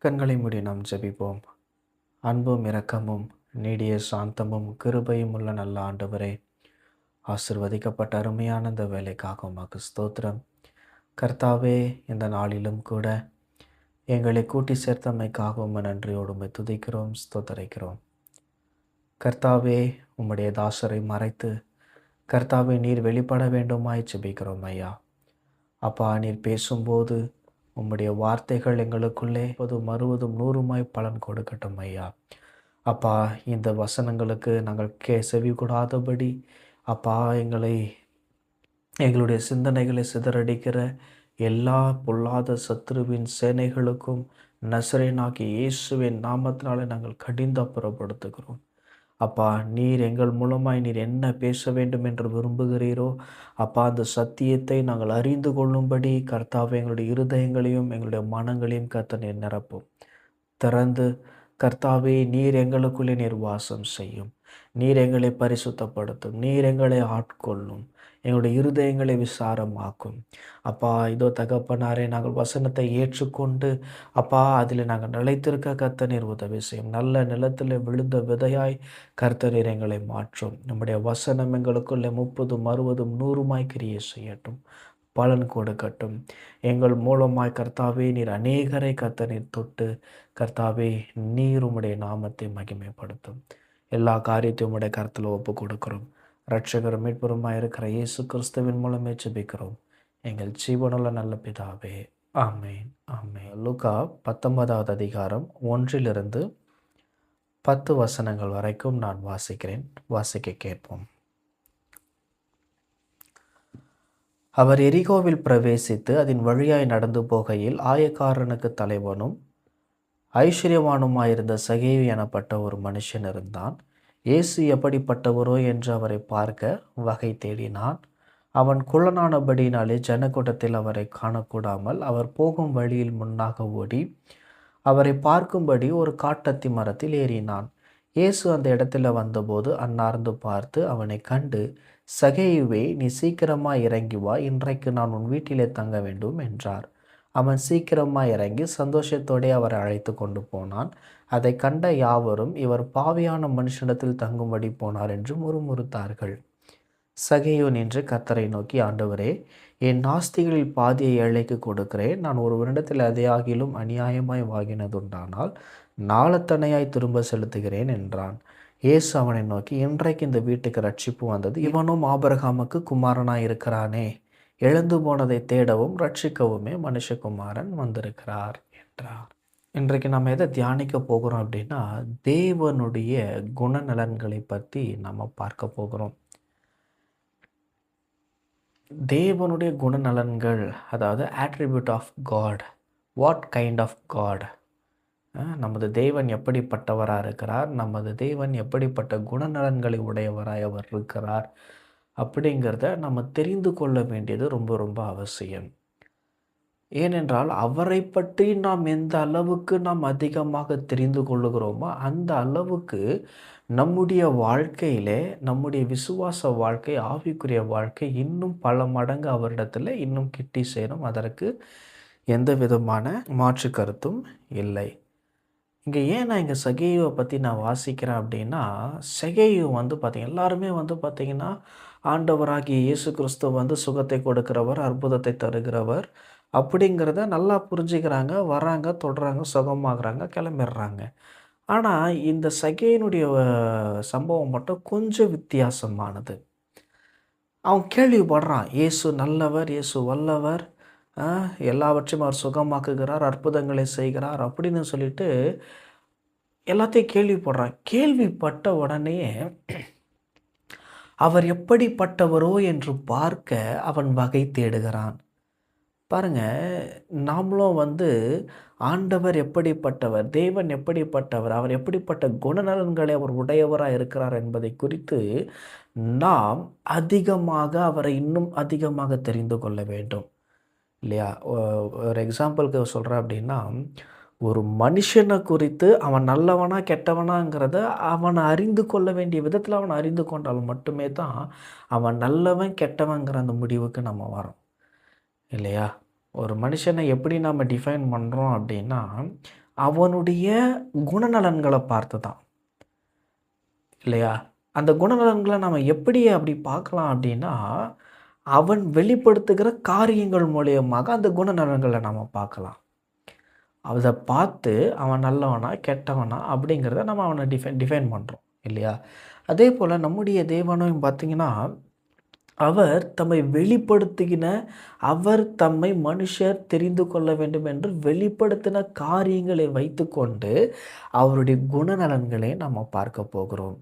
கண்களை மூடி நாம் ஜெபிப்போம். அன்பும் இரக்கமும் நீடிய சாந்தமும் கிருபையும் உள்ள நல்ல ஆண்டவரே, ஆசிர்வதிக்கப்பட்ட அருமையான இந்த வேலைக்காக உமக்கு ஸ்தோத்திரம். கர்த்தாவே, இந்த நாளிலும் கூட எங்களை கூட்டி சேர்த்தமைக்காக உம்மை நன்றியோடு உம்மை துதிக்கிறோம், ஸ்தோத்தரிக்கிறோம். கர்த்தாவே, உம்முடைய தாசரை மறைத்து கர்த்தாவே நீர் வெளிப்பட வேண்டுமாய் ஜெபிக்கிறோம் ஐயா. அப்பா, நீர் பேசும்போது உம்முடைய வார்த்தைகள் எங்களுக்குள்ளே மறுவதும் நூறுமாய் பலன் கொடுக்கட்டும் ஐயா. அப்பா, இந்த வசனங்களுக்கு நாங்கள் செவி கூடாதபடி அப்பா, எங்களுடைய சிந்தனைகளை சிதறடிக்கிற எல்லா பொல்லாத சத்துருவின் சேனைகளுக்கும் நசரேனாகிய இயேசுவின் நாமத்தினாலே நாங்கள் கடிந்து அப்புறப்படுத்துகிறோம். அப்பா, நீர் எங்கள் மூலமாய் நீர் என்ன பேச வேண்டும் என்று விரும்புகிறீரோ அப்பா, அந்த சத்தியத்தை நாங்கள் அறிந்து கொள்ளும்படி கர்த்தாவே எங்களுடைய இருதயங்களையும் எங்களுடைய மனங்களையும் நீர் நிரப்பும். திறந்து கர்த்தாவே, நீர் எங்களுக்குள்ளே நீர் வாசம் செய்யும். நீர் எங்களை பரிசுத்தப்படுத்தும். நீர் எங்களை ஆட்கொள்ளும். எங்களுடைய இருதயங்களை விசாரமாக்கும். அப்பா, இதோ தகப்பனாரே, நாங்கள் வசனத்தை ஏற்றுக்கொண்டு அப்பா அதில் நாங்கள் நிலைத்திருக்க நீர் உதவி செய்யும். நல்ல நிலத்தில் விழுந்த விதையாய் நீர் எங்களை மாற்றும். நம்முடைய வசனம் எங்களுக்குள்ளே 30, 60, 100 கிரியை செய்யட்டும், பலன் கொடுக்கட்டும். எங்கள் மூலமாய் கர்த்தாவே நீர் அநேகரை நீர் தொட்டு கர்த்தாவே நீர் உம்முடைய நாமத்தை மகிமைப்படுத்தும். எல்லா காரியத்தையும் உம்முடைய கருத்தில் ஒப்பு கொடுக்கிறோம். இரட்சகரும் மீட்பருமாய் இருக்கிற இயேசு கிறிஸ்துவின் மூலமே ஜெபிக்கிறோம் எங்கள் ஜீவனுள்ள நல்ல பிதாவே, ஆமேன், ஆமேன். லூக்கா 19வது அதிகாரம் 1 10 வசனங்கள் வரைக்கும் நான் வாசிக்கிறேன். வாசிக்க கேட்போம். அவர் எரிகோவில் பிரவேசித்து அதன் வழியாய் நடந்து போகையில் ஆயக்காரனுக்கு தலைவனும் ஐஸ்வர்யவானுமாயிருந்த சகேயு எனப்பட்ட ஒரு மனுஷன் இருந்தான். இயேசு எப்படிப்பட்டவரோ என்று அவரை பார்க்க வகை தேடினான். அவன் குள்ளனானபடினாலே ஜனக்கூட்டத்தில் அவரை காணக்கூடாமல் அவர் போகும் வழியில் முன்னாக ஓடி அவரை பார்க்கும்படி ஒரு காட்டத்தி மரத்தில் ஏறினான். இயேசு அந்த இடத்துல வந்தபோது அன்னார்ந்து பார்த்து அவனை கண்டு, சகேயுவே, நீ சீக்கிரமாக இறங்கி வா, இன்றைக்கு நான் உன் வீட்டிலே தங்க வேண்டும் என்றார். அவன் சீக்கிரமாக இறங்கி சந்தோஷத்தோடே அவரை அழைத்து கொண்டு போனான். அதை கண்ட யாவரும், இவர் பாவியான மனுஷனிடத்தில் தங்கும்படி போனார் என்று முறுமுறுத்தார்கள். சகேயு நின்று கர்த்தரை நோக்கி, ஆண்டவரே, என் நாஸ்திகளில் பாதியை ஏழைக்கு கொடுக்கிறேன். நான் ஒருவனிடத்தில் எதையாகிலும் அநியாயமாய் வாங்கினதுண்டானால் நாளத்தனையாய் திரும்ப செலுத்துகிறேன் என்றான். இயேசு அவனை நோக்கி, இன்றைக்கு இந்த வீட்டுக்கு ரட்சிப்பு வந்தது, இவனும் ஆபிரகாமுக்கு குமாரனாய் இருக்கிறானே. எழுந்து போனதை தேடவும் ரட்சிக்கவுமே மனுஷகுமாரன் வந்திருக்கிறார் என்றார். இன்றைக்கு நம்ம எதை தியானிக்க போகிறோம் அப்படின்னா, தேவனுடைய குணநலன்களை பற்றி நம்ம பார்க்க போகிறோம். தேவனுடைய குணநலன்கள், அதாவது attribute of God. What kind of God? நமது தேவன் எப்படிப்பட்டவராக இருக்கிறார், நமது தேவன் எப்படிப்பட்ட குணநலன்களை உடையவராய் அவர் இருக்கிறார் அப்படிங்கிறத நம்ம தெரிந்து கொள்ள வேண்டியது ரொம்ப ரொம்ப அவசியம். ஏனென்றால் அவரை பற்றி நாம் எந்த அளவுக்கு நாம் அதிகமாக தெரிந்து கொள்ளுகிறோமோ அந்த அளவுக்கு நம்முடைய வாழ்க்கையிலே, நம்முடைய விசுவாச வாழ்க்கை, ஆவிக்குரிய வாழ்க்கை இன்னும் பல மடங்கு அவரிடத்தில் இன்னும் கிட்டி சேரும். அதற்கு எந்த விதமான மாற்று கருத்தும் இல்லை. இங்கே ஏன் நான் இங்கே சகேயுவை பற்றி நான் வாசிக்கிறேன் அப்படின்னா, சகேயு எல்லாருமே பார்த்திங்கன்னா ஆண்டவராகிய இயேசு கிறிஸ்து சுகத்தை கொடுக்கிறவர், அற்புதத்தை தருகிறவர் அப்படிங்கிறத நல்லா புரிஞ்சுக்கிறாங்க, வராங்க, தொடுறாங்க, சுகமாகறாங்க, கிளம்பிடுறாங்க. ஆனால் இந்த சகேயனுடைய சம்பவம் மட்டும் கொஞ்சம் வித்தியாசமானது. அவன் கேள்விப்படுறான், இயேசு நல்லவர், இயேசு வல்லவர், எல்லாவற்றையும் அவர் சுகமாக்குகிறார், அற்புதங்களை செய்கிறார் அப்படின்னு சொல்லிட்டு எல்லாத்தையும் கேள்விப்படுறான். கேள்விப்பட்ட உடனே அவர் எப்படிப்பட்டவரோ என்று பார்க்க அவன் வகை தேடுகிறான். பாருங்க, நாமளும் ஆண்டவர் எப்படிப்பட்டவர், தேவன் எப்படிப்பட்டவர், அவர் எப்படிப்பட்ட குணநலன்களை அவர் உடையவராக இருக்கிறார் என்பதை குறித்து நாம் அதிகமாக அவரை இன்னும் அதிகமாக தெரிந்து கொள்ள வேண்டும் இல்லையா? ஒரு எக்ஸாம்பிளுக்கு சொல்கிறேன் அப்படின்னா, ஒரு மனுஷனை குறித்து அவன் நல்லவனா கெட்டவனாங்கிறத அவனை அறிந்து கொள்ள வேண்டிய விதத்தில் அவனை அறிந்து கொண்டால் மட்டுமே தான் அவன் நல்லவன் கெட்டவங்கிற அந்த முடிவுக்கு நம்ம வரோம் இல்லையா? ஒரு மனுஷனை எப்படி நாம் டிஃபைன் பண்ணுறோம் அப்படின்னா, அவனுடைய குணநலன்களை பார்த்து தான், இல்லையா? அந்த குணநலன்களை நம்ம எப்படி அப்படி பார்க்கலாம் அப்படின்னா, அவன் வெளிப்படுத்துகிற காரியங்கள் மூலியமாக அந்த குணநலன்களை நம்ம பார்க்கலாம். அத பார்த்து அவன் நல்லவனா, கெட்டவனா அப்படிங்கிறத நம்ம அவனை டிஃபைன் பண்ணுறோம், இல்லையா? அதே போல் நம்முடைய தேவனையும் பார்த்தீங்கன்னா, அவர் தம்மை வெளிப்படுத்தின, அவர் தம்மை மனுஷர் தெரிந்து கொள்ள வேண்டும் என்று வெளிப்படுத்தின காரியங்களை வைத்துக்கொண்டு அவருடைய குணநலன்களை நம்ம பார்க்க போகிறோம்.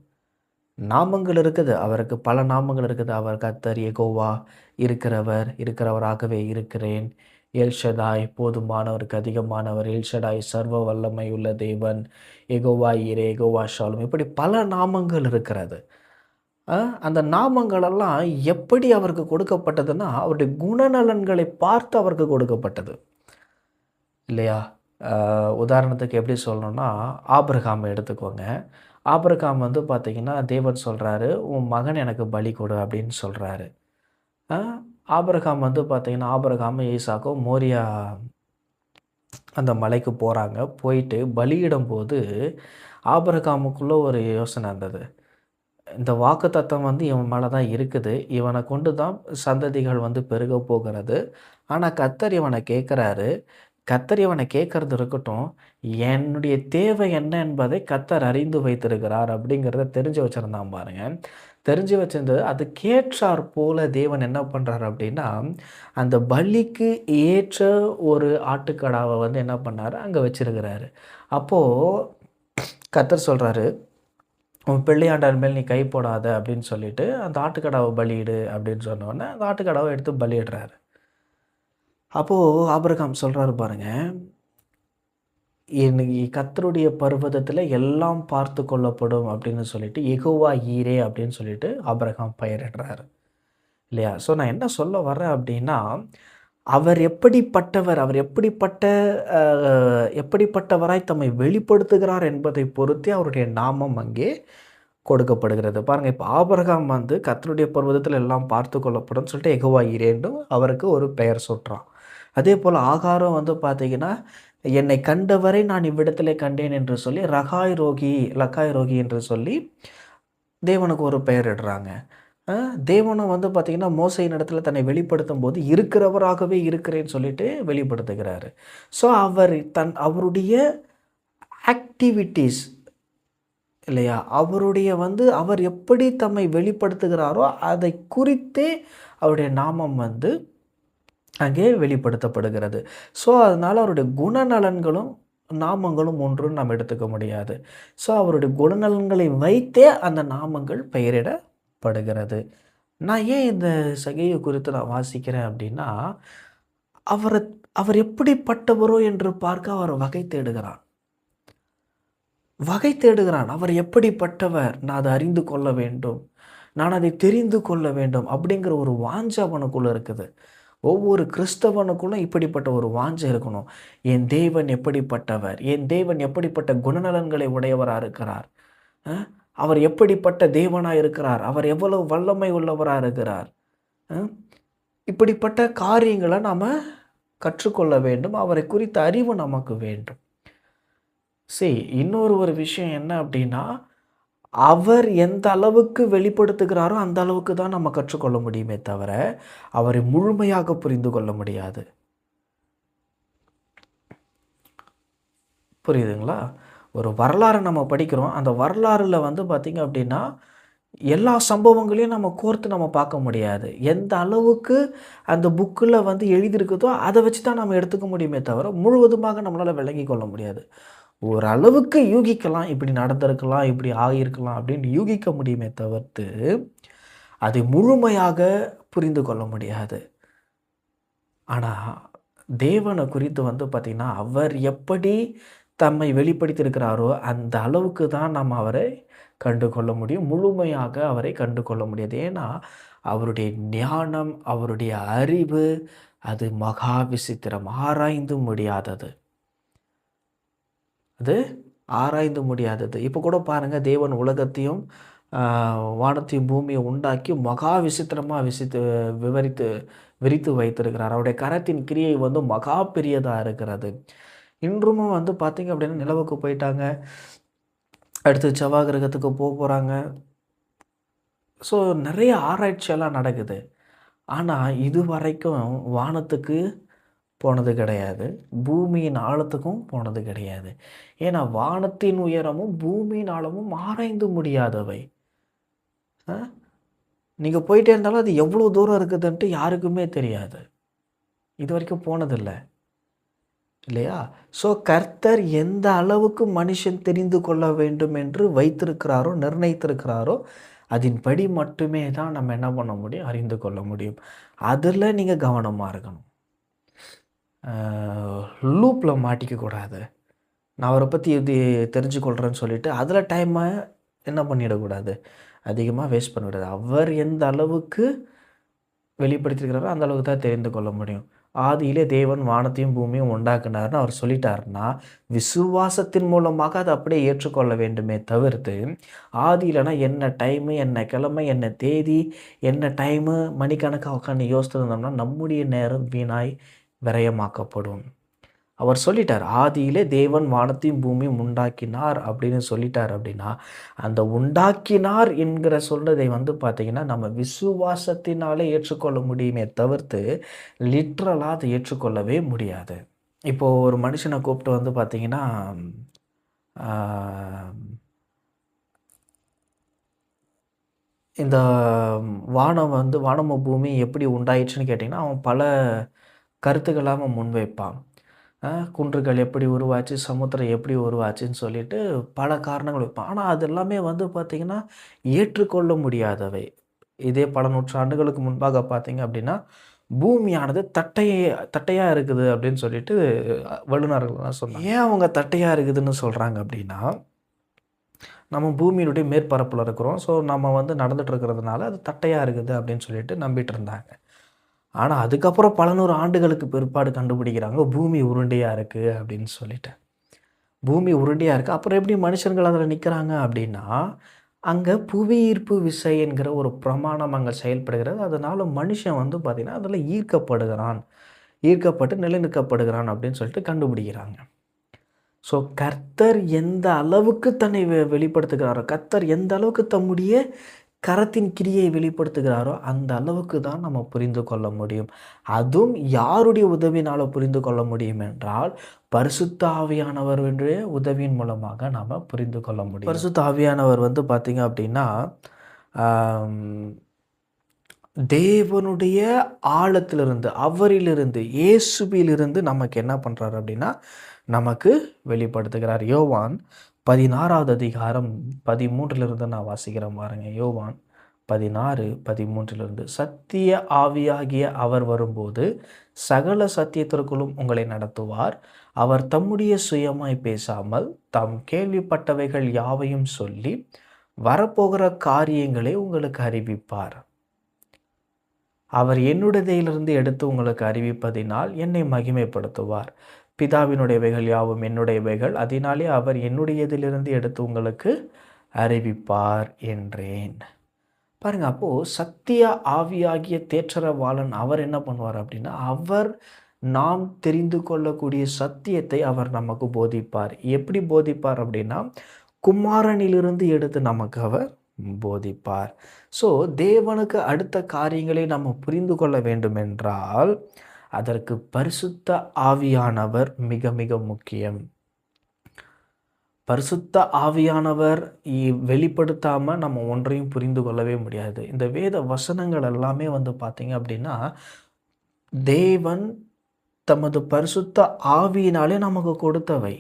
நாமங்கள் இருக்குது, அவருக்கு பல நாமங்கள் இருக்குது. அவர் கர்த்தர், யெகோவா, இருக்கிறவராகவே இருக்கிறேன், எல்ஷடாய், போதுமானவருக்கு அதிகமானவர், எல்ஷடாய், சர்வ வல்லமை உள்ள தேவன், யெகோவா ஈரே, யெகோவா ஷாலும், இப்படி பல நாமங்கள் இருக்கிறது. அந்த நாமங்களெல்லாம் எப்படி அவருக்கு கொடுக்கப்பட்டதுன்னா, அவருடைய குணநலன்களை பார்த்து அவருக்கு கொடுக்கப்பட்டது, இல்லையா? உதாரணத்துக்கு எப்படி சொல்லணும்னா, ஆபிரகாமை எடுத்துக்கோங்க. ஆபிரகாம் வந்து பார்த்தீங்கன்னா, தேவன் சொல்கிறாரு, உன் மகன் எனக்கு பலி கொடு அப்படின்னு சொல்கிறாரு. ஆபிரகாம் வந்து பார்த்தீங்கன்னா, ஆபிரகாமும் ஈசாக்கும் மோரியா அந்த மலைக்கு போகிறாங்க. போயிட்டு பலியிடும்போது ஆபிரகாமுக்குள்ள ஒரு யோசனை இருந்தது. இந்த வாக்குத்தத்தம் வந்து இவன் மேலே தான் இருக்குது, இவனை கொண்டு தான் சந்ததிகள் வந்து பெருக போகிறது. ஆனால் கர்த்தர் இவனை கேட்குறாரு. கர்த்தர் இவனை கேட்கறது இருக்கட்டும், என்னுடைய தேவை என்ன என்பதை கர்த்தர் அறிந்து வைத்திருக்கிறார் அப்படிங்கிறத தெரிஞ்சு வச்சுருந்தான் பாருங்க. தெரிஞ்சு வச்சிருந்து அதுக்கேற்றாற் போல தேவன் என்ன பண்ணுறாரு அப்படின்னா, அந்த பலிக்கு ஏற்ற ஒரு ஆட்டுக்கடாவை வந்து என்ன பண்ணார், அங்கே வச்சிருக்கிறாரு. அப்போது கர்த்தர் சொல்கிறாரு, உன் பிள்ளையாண்டார் மேல் நீ கை போடாத அப்படின்னு சொல்லிட்டு அந்த ஆட்டுக்கடாவை பலியிடு அப்படின்னு சொன்னோடனே அந்த ஆட்டுக்கடாவை எடுத்து பலியிடுறாரு. அப்போது ஆபிரகாம் சொல்கிறாரு பாருங்க, இன்னைக்கு கர்த்தருடைய பர்வதத்தில் எல்லாம் பார்த்து கொள்ளப்படும் அப்படின்னு சொல்லிட்டு யெகோவா ஈரே அப்படின்னு சொல்லிட்டு ஆபிரகாம் பெயரிடுறாரு, இல்லையா? ஸோ நான் என்ன சொல்ல வர்றேன் அப்படின்னா, அவர் எப்படிப்பட்டவர், அவர் எப்படிப்பட்டவராய் தம்மை வெளிப்படுத்துகிறார் என்பதை பொறுத்தே அவருடைய நாமம் அங்கே கொடுக்கப்படுகிறது. பாருங்கள், இப்போ ஆபிரகாம் வந்து கர்த்தருடைய பர்வதத்தில் எல்லாம் பார்த்து கொள்ளப்படும் சொல்லிட்டு யெகோவா ஈரேன்னு அவருக்கு ஒரு பெயர் சுட்டுறான். அதே போல் ஆகாரம் வந்து பார்த்தீங்கன்னா, என்னை கண்டவரை நான் இவ்விடத்திலே கண்டேன் என்று சொல்லி லக்காய் ரோகி என்று சொல்லி தேவனுக்கு ஒரு பெயர் இடுறாங்க. தேவனும் வந்து பார்த்திங்கன்னா மோசையின் இடத்துல தன்னை வெளிப்படுத்தும் போது இருக்கிறவராகவே இருக்கிறேன்னு சொல்லிட்டு வெளிப்படுத்துகிறாரு. ஸோ அவருடைய ஆக்டிவிட்டீஸ், இல்லையா, அவருடைய வந்து அவர் எப்படி தம்மை வெளிப்படுத்துகிறாரோ அதை குறித்தே அவருடைய நாமம் வந்து அங்கே வெளிப்படுத்தப்படுகிறது. ஸோ அதனால் அவருடைய குணநலன்களும் நாமங்களும் ஒன்றுன்னு நம்ம எடுத்துக்க முடியாது. ஸோ அவருடைய குணநலன்களை வைத்தே அந்த நாமங்கள் பெயரிடப்படுகிறது. நான் ஏன் இந்த சகையை குறித்து நான் வாசிக்கிறேன் அப்படின்னா, அவர் எப்படிப்பட்டவரோ என்று பார்க்க அவர் வகை தேடுகிறான். அவர் எப்படிப்பட்டவர், நான் அதை அறிந்து கொள்ள வேண்டும், நான் அதை தெரிந்து கொள்ள வேண்டும் அப்படிங்கிற ஒரு வாஞ்சை அவனுக்குள்ளே இருக்குது. ஒவ்வொரு கிறிஸ்தவனுக்குள்ளும் இப்படிப்பட்ட ஒரு வாஞ்சை இருக்கணும். என் தேவன் எப்படிப்பட்டவர், என் தேவன் எப்படிப்பட்ட குணநலன்களை உடையவராக இருக்கிறார், அவர் எப்படிப்பட்ட தேவனாக இருக்கிறார், அவர் எவ்வளவு வல்லமை உள்ளவராக இருக்கிறார், இப்படிப்பட்ட காரியங்களை நாம் கற்றுக்கொள்ள வேண்டும். அவரை குறித்த அறிவு நமக்கு வேண்டும். இன்னொரு விஷயம் என்ன அப்படின்னா, அவர் எந்த அளவுக்கு வெளிப்படுத்துகிறாரோ அந்த அளவுக்கு தான் நம்ம கற்றுக்கொள்ள முடியுமே தவிர அவரை முழுமையாக புரிந்து கொள்ள முடியாது. புரியுதுங்களா? ஒரு வரலாறு நம்ம படிக்கிறோம், அந்த வரலாறில் வந்து பார்த்திங்க அப்படின்னா எல்லா சம்பவங்களையும் நம்ம கோர்த்து நம்ம பார்க்க முடியாது. எந்த அளவுக்கு அந்த புக்கில் வந்து எழுதியிருக்குதோ அதை வச்சு தான் நம்ம எடுத்துக்க முடியுமே தவிர முழுவதுமாக நம்மளால் விளங்கி கொள்ள முடியாது. ஓரளவுக்கு யூகிக்கலாம், இப்படி நடந்திருக்கலாம், இப்படி ஆகியிருக்கலாம் அப்படின்னு யூகிக்க முடியுமே தவிர்த்து அதை முழுமையாக புரிந்து கொள்ள முடியாது. ஆனால் தேவனை குறித்து வந்து பார்த்திங்கன்னா, அவர் எப்படி தம்மை வெளிப்படுத்தியிருக்கிறாரோ அந்த அளவுக்கு தான் நம்ம அவரை கண்டு கொள்ள முடியும். முழுமையாக அவரை கண்டு கொள்ள முடியாது. ஏன்னா அவருடைய ஞானம், அவருடைய அறிவு அது மகா விசித்திரம், ஆராய்ந்து முடியாதது. அது ஆராய்ந்து முடியாதது. இப்போ கூட பாருங்கள், தேவன் உலகத்தையும் வானத்தையும் பூமியை உண்டாக்கி மகா விசித்திரமாக விரித்து வைத்திருக்கிறார். அவருடைய கரத்தின் கிரியை வந்து மகா பெரியதாக இருக்கிறது. இன்றும் வந்து பார்த்தீங்க அப்படின்னா நிலவுக்கு போயிட்டாங்க, அடுத்து செவ்வாய் கிரகத்துக்கு போகிறாங்க. ஸோ நிறைய ஆராய்ச்சியெல்லாம் நடக்குது. ஆனால் இதுவரைக்கும் வானத்துக்கு போனது கிடையாது, பூமியின் ஆழத்துக்கும் போனது கிடையாது. ஏன்னா வானத்தின் உயரமும் பூமியின் ஆழமும் ஆராய்ந்து முடியாதவை. நீங்கள் போயிட்டே இருந்தாலும் அது எவ்வளோ தூரம் இருக்குதுன்ட்டு யாருக்குமே தெரியாது, இது வரைக்கும் போனதில்லை இல்லையா? ஸோ கர்த்தர் எந்த அளவுக்கு மனுஷன் தெரிந்து கொள்ள வேண்டும் என்று வைத்திருக்கிறாரோ, நிர்ணயித்திருக்கிறாரோ, அதன்படி மட்டுமே தான் நம்ம என்ன பண்ண முடியும், அறிந்து கொள்ள முடியும். அதில் நீங்கள் கவனமாக இருக்கணும். லூப்பில் மாட்டிக்கக்கூடாது. நான் அவரை பற்றி இது தெரிஞ்சுக்கொள்கிறேன்னு சொல்லிவிட்டு அதில் டைமை என்ன பண்ணிடக்கூடாது, அதிகமாக வேஸ்ட் பண்ணிவிடாது. அவர் எந்த அளவுக்கு வெளிப்படுத்தியிருக்கிறாரோ அந்த அளவுக்கு தான் தெரிந்து கொள்ள முடியும். ஆதியிலே தேவன் வானத்தையும் பூமியும் உண்டாக்குனார்னு அவர் சொல்லிட்டாருன்னா, விசுவாசத்தின் மூலமாக அதை அப்படியே ஏற்றுக்கொள்ள வேண்டுமே தவிர்த்து, ஆதியிலனா என்ன டைமு, என்ன கிழமை, என்ன தேதி, என்ன டைமு மணிக்கணக்காக உட்காந்து யோசித்துருந்தோம்னா நம்முடைய நேரம் வீணாய் விரயமாக்கப்படும். அவர் சொல்லிட்டார், ஆதியிலே தேவன் வானத்தையும் பூமியும் உண்டாக்கினார் அப்படின்னு சொல்லிட்டார். அப்படின்னா அந்த உண்டாக்கினார் என்கிற சொல்றதை வந்து பார்த்திங்கன்னா நம்ம விசுவாசத்தினாலே ஏற்றுக்கொள்ள முடியுமே தவிர்த்து லிட்ரலாக அதை ஏற்றுக்கொள்ளவே முடியாது. இப்போது ஒரு மனுஷனை கூப்பிட்டு வந்து பார்த்திங்கன்னா இந்த வானமும் பூமி எப்படி உண்டாயிடுச்சுன்னு கேட்டிங்கன்னா அவன் பல கருத்துக்களாக அவன் முன்வைப்பான். குன்றுகள் எப்படி உருவாச்சு, சமுத்திரம் எப்படி உருவாச்சுன்னு சொல்லிட்டு பல காரணங்கள் வைப்பான். ஆனால் அது எல்லாமே வந்து பார்த்திங்கன்னா ஏற்றுக்கொள்ள முடியாதவை. இதே பல நூற்றாண்டுகளுக்கு முன்பாக பார்த்திங்க அப்படின்னா பூமியானது தட்டையாக இருக்குது அப்படின்னு சொல்லிட்டு வல்லுநர்கள்லாம் சொன்னாங்க. ஏன் அவங்க தட்டையாக இருக்குதுன்னு சொல்கிறாங்க அப்படின்னா, நம்ம பூமியினுடைய மேற்பரப்பில் இருக்கிறோம். ஸோ நம்ம வந்து நடந்துகிட்டு இருக்கிறதுனால அது தட்டையாக இருக்குது அப்படின்னு சொல்லிட்டு நம்பிட்டு இருந்தாங்க. ஆனால் அதுக்கப்புறம் பல நூறு ஆண்டுகளுக்கு பிற்பாடு கண்டுபிடிக்கிறாங்க பூமி உருண்டையாக இருக்குது அப்படின்னு சொல்லிட்டு. பூமி உருண்டையாக இருக்குது, அப்புறம் எப்படி மனுஷர்கள் அதில் நிற்கிறாங்க அப்படின்னா, அங்கே புவியீர்ப்பு விசை என்கிற ஒரு பிரமாணம் அங்கே செயல்படுகிறது. அதனால் மனுஷன் வந்து பார்த்திங்கன்னா அதில் ஈர்க்கப்பட்டு நிலைநிற்கப்படுகிறான் அப்படின்னு சொல்லிட்டு கண்டுபிடிக்கிறாங்க. ஸோ கர்த்தர் எந்த அளவுக்கு தன்னை வெளிப்படுத்துகிறாரோ, கர்த்தர் எந்த அளவுக்கு தம்முடைய கரத்தின் கிரியை வெளிப்படுத்துகிறாரோ அந்த அளவுக்கு தான் நம்ம புரிந்து கொள்ள முடியும். அதுவும் யாருடைய உதவினால் புரிந்து கொள்ள முடியும் என்றால் பரிசுத்த ஆவியானவருடைய உதவியின் மூலமாக நாம் புரிந்து கொள்ள முடியும். பரிசுத்த ஆவியானவர் வந்து பார்த்திங்க அப்படின்னா தேவனுடைய ஆழத்திலிருந்து, அவரிலிருந்து, இயேசுவிலிருந்து நமக்கு என்ன பண்ணுறாரு அப்படின்னா நமக்கு வெளிப்படுத்துகிறார். யோவான் 16வது அதிகாரம் 13 நான் வாசிக்கிறேன் பாருங்க. யோவான் 16:13 சத்திய ஆவியாகிய அவர் வரும்போது சகல சத்தியத்திற்குள்ளும் உங்களை நடத்துவார். அவர் தம்முடைய சுயமாய் பேசாமல் தாம் கேள்விப்பட்டவைகள் யாவையும் சொல்லி வரப்போகிற காரியங்களை உங்களுக்கு அறிவிப்பார். அவர் என்னுடையதிலிருந்து எடுத்து உங்களுக்கு அறிவிப்பதினால் என்னை மகிமைப்படுத்துவார். பிதாவினுடையவைகள் யாவும் என்னுடையவைகள், அதனாலே அவர் என்னுடையதிலிருந்து எடுத்து உங்களுக்கு அறிவிப்பார் என்றேன். பாருங்கள், அப்போது சத்திய ஆவியாகிய தேற்றரவாளன் அவர் என்ன பண்ணுவார் அப்படின்னா, அவர் நாம் தெரிந்து கொள்ளக்கூடிய சத்தியத்தை அவர் நமக்கு போதிப்பார். எப்படி போதிப்பார் அப்படின்னா, குமாரனிலிருந்து எடுத்து நமக்கு அவர் போதிப்பார். ஸோ தேவனுக்கு அடுத்த காரியங்களை நம்ம புரிந்து கொள்ள வேண்டும் என்றால் அதற்கு பரிசுத்த ஆவியானவர் மிக மிக முக்கியம். பரிசுத்த ஆவியானவர் வெளிப்படுத்தாமல் நம்ம ஒன்றையும் புரிந்து கொள்ளவே முடியாது. இந்த வேத வசனங்கள் எல்லாமே வந்து பார்த்திங்க அப்படின்னா தேவன் தமது பரிசுத்த ஆவியினாலே நமக்கு கொடுத்தவை.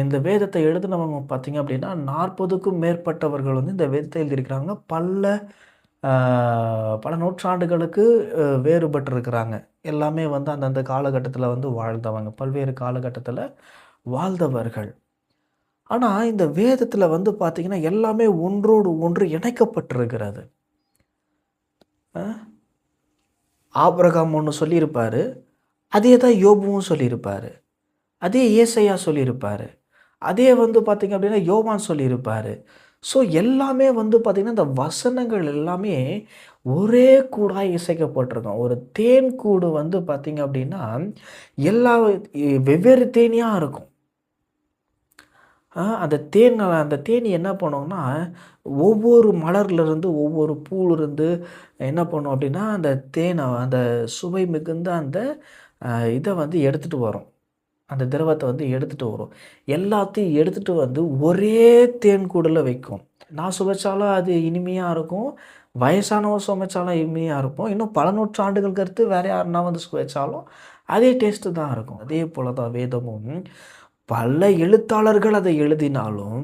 இந்த வேதத்தை எழுதினவங்க பார்த்திங்க அப்படின்னா 40க்கும் மேற்பட்டவர்கள் வந்து இந்த வேதத்தை எழுதியிருக்கிறாங்க. பல நூற்றாண்டுகளுக்கு வேறுபட்டிருக்கிறாங்க. எல்லாமே வந்து அந்தந்த காலகட்டத்தில் வந்து வாழ்ந்தவங்க, பல்வேறு காலகட்டத்தில் வாழ்ந்தவர்கள். ஆனால் இந்த வேதத்தில் வந்து பார்த்திங்கன்னா எல்லாமே ஒன்றோடு ஒன்று இணைக்கப்பட்டிருக்கிறது. ஆபிரகாம் ஒன்று சொல்லியிருப்பார், அதே தான் யோபுவும் சொல்லியிருப்பார், அதே ஏசையா சொல்லியிருப்பார், அதே வந்து பார்த்திங்க அப்படின்னா யோவான் சொல்லியிருப்பார். ஸோ எல்லாமே வந்து பார்த்திங்கன்னா, இந்த வசனங்கள் எல்லாமே ஒரே கூடாய் இசைக்கப்பட்டிருக்கும். ஒரு தேன் கூடு வந்து பார்த்திங்க அப்படின்னா, எல்லா வெவ்வேறு தேனியா இருக்கும். அந்த தேனீ என்ன பண்ணும்னா, ஒவ்வொரு மலர்லேருந்து, ஒவ்வொரு பூவிலிருந்து என்ன பண்ணும் அப்படின்னா, அந்த சுவை மிகுந்த அந்த இத வந்து எடுத்துட்டு வரும். அந்த திரவத்த வந்து எடுத்துட்டு வரும். எல்லாத்தையும் எடுத்துட்டு வந்து ஒரே தேன் கூடுல வைக்கும். நான் சுவைச்சாலும் அது இனிமையா இருக்கும். வயசானவங்க சுவைச்சாலும் இனிமையா இருக்கும். இன்னும் பல நூற்றாண்டுகள் கழித்து வேற யாருன்னா வந்து சுவைச்சாலும் அதே டேஸ்ட்டு தான் இருக்கும். அதே போல தான் வேதமும் பல எழுத்தாளர்கள் அதை எழுதினாலும்,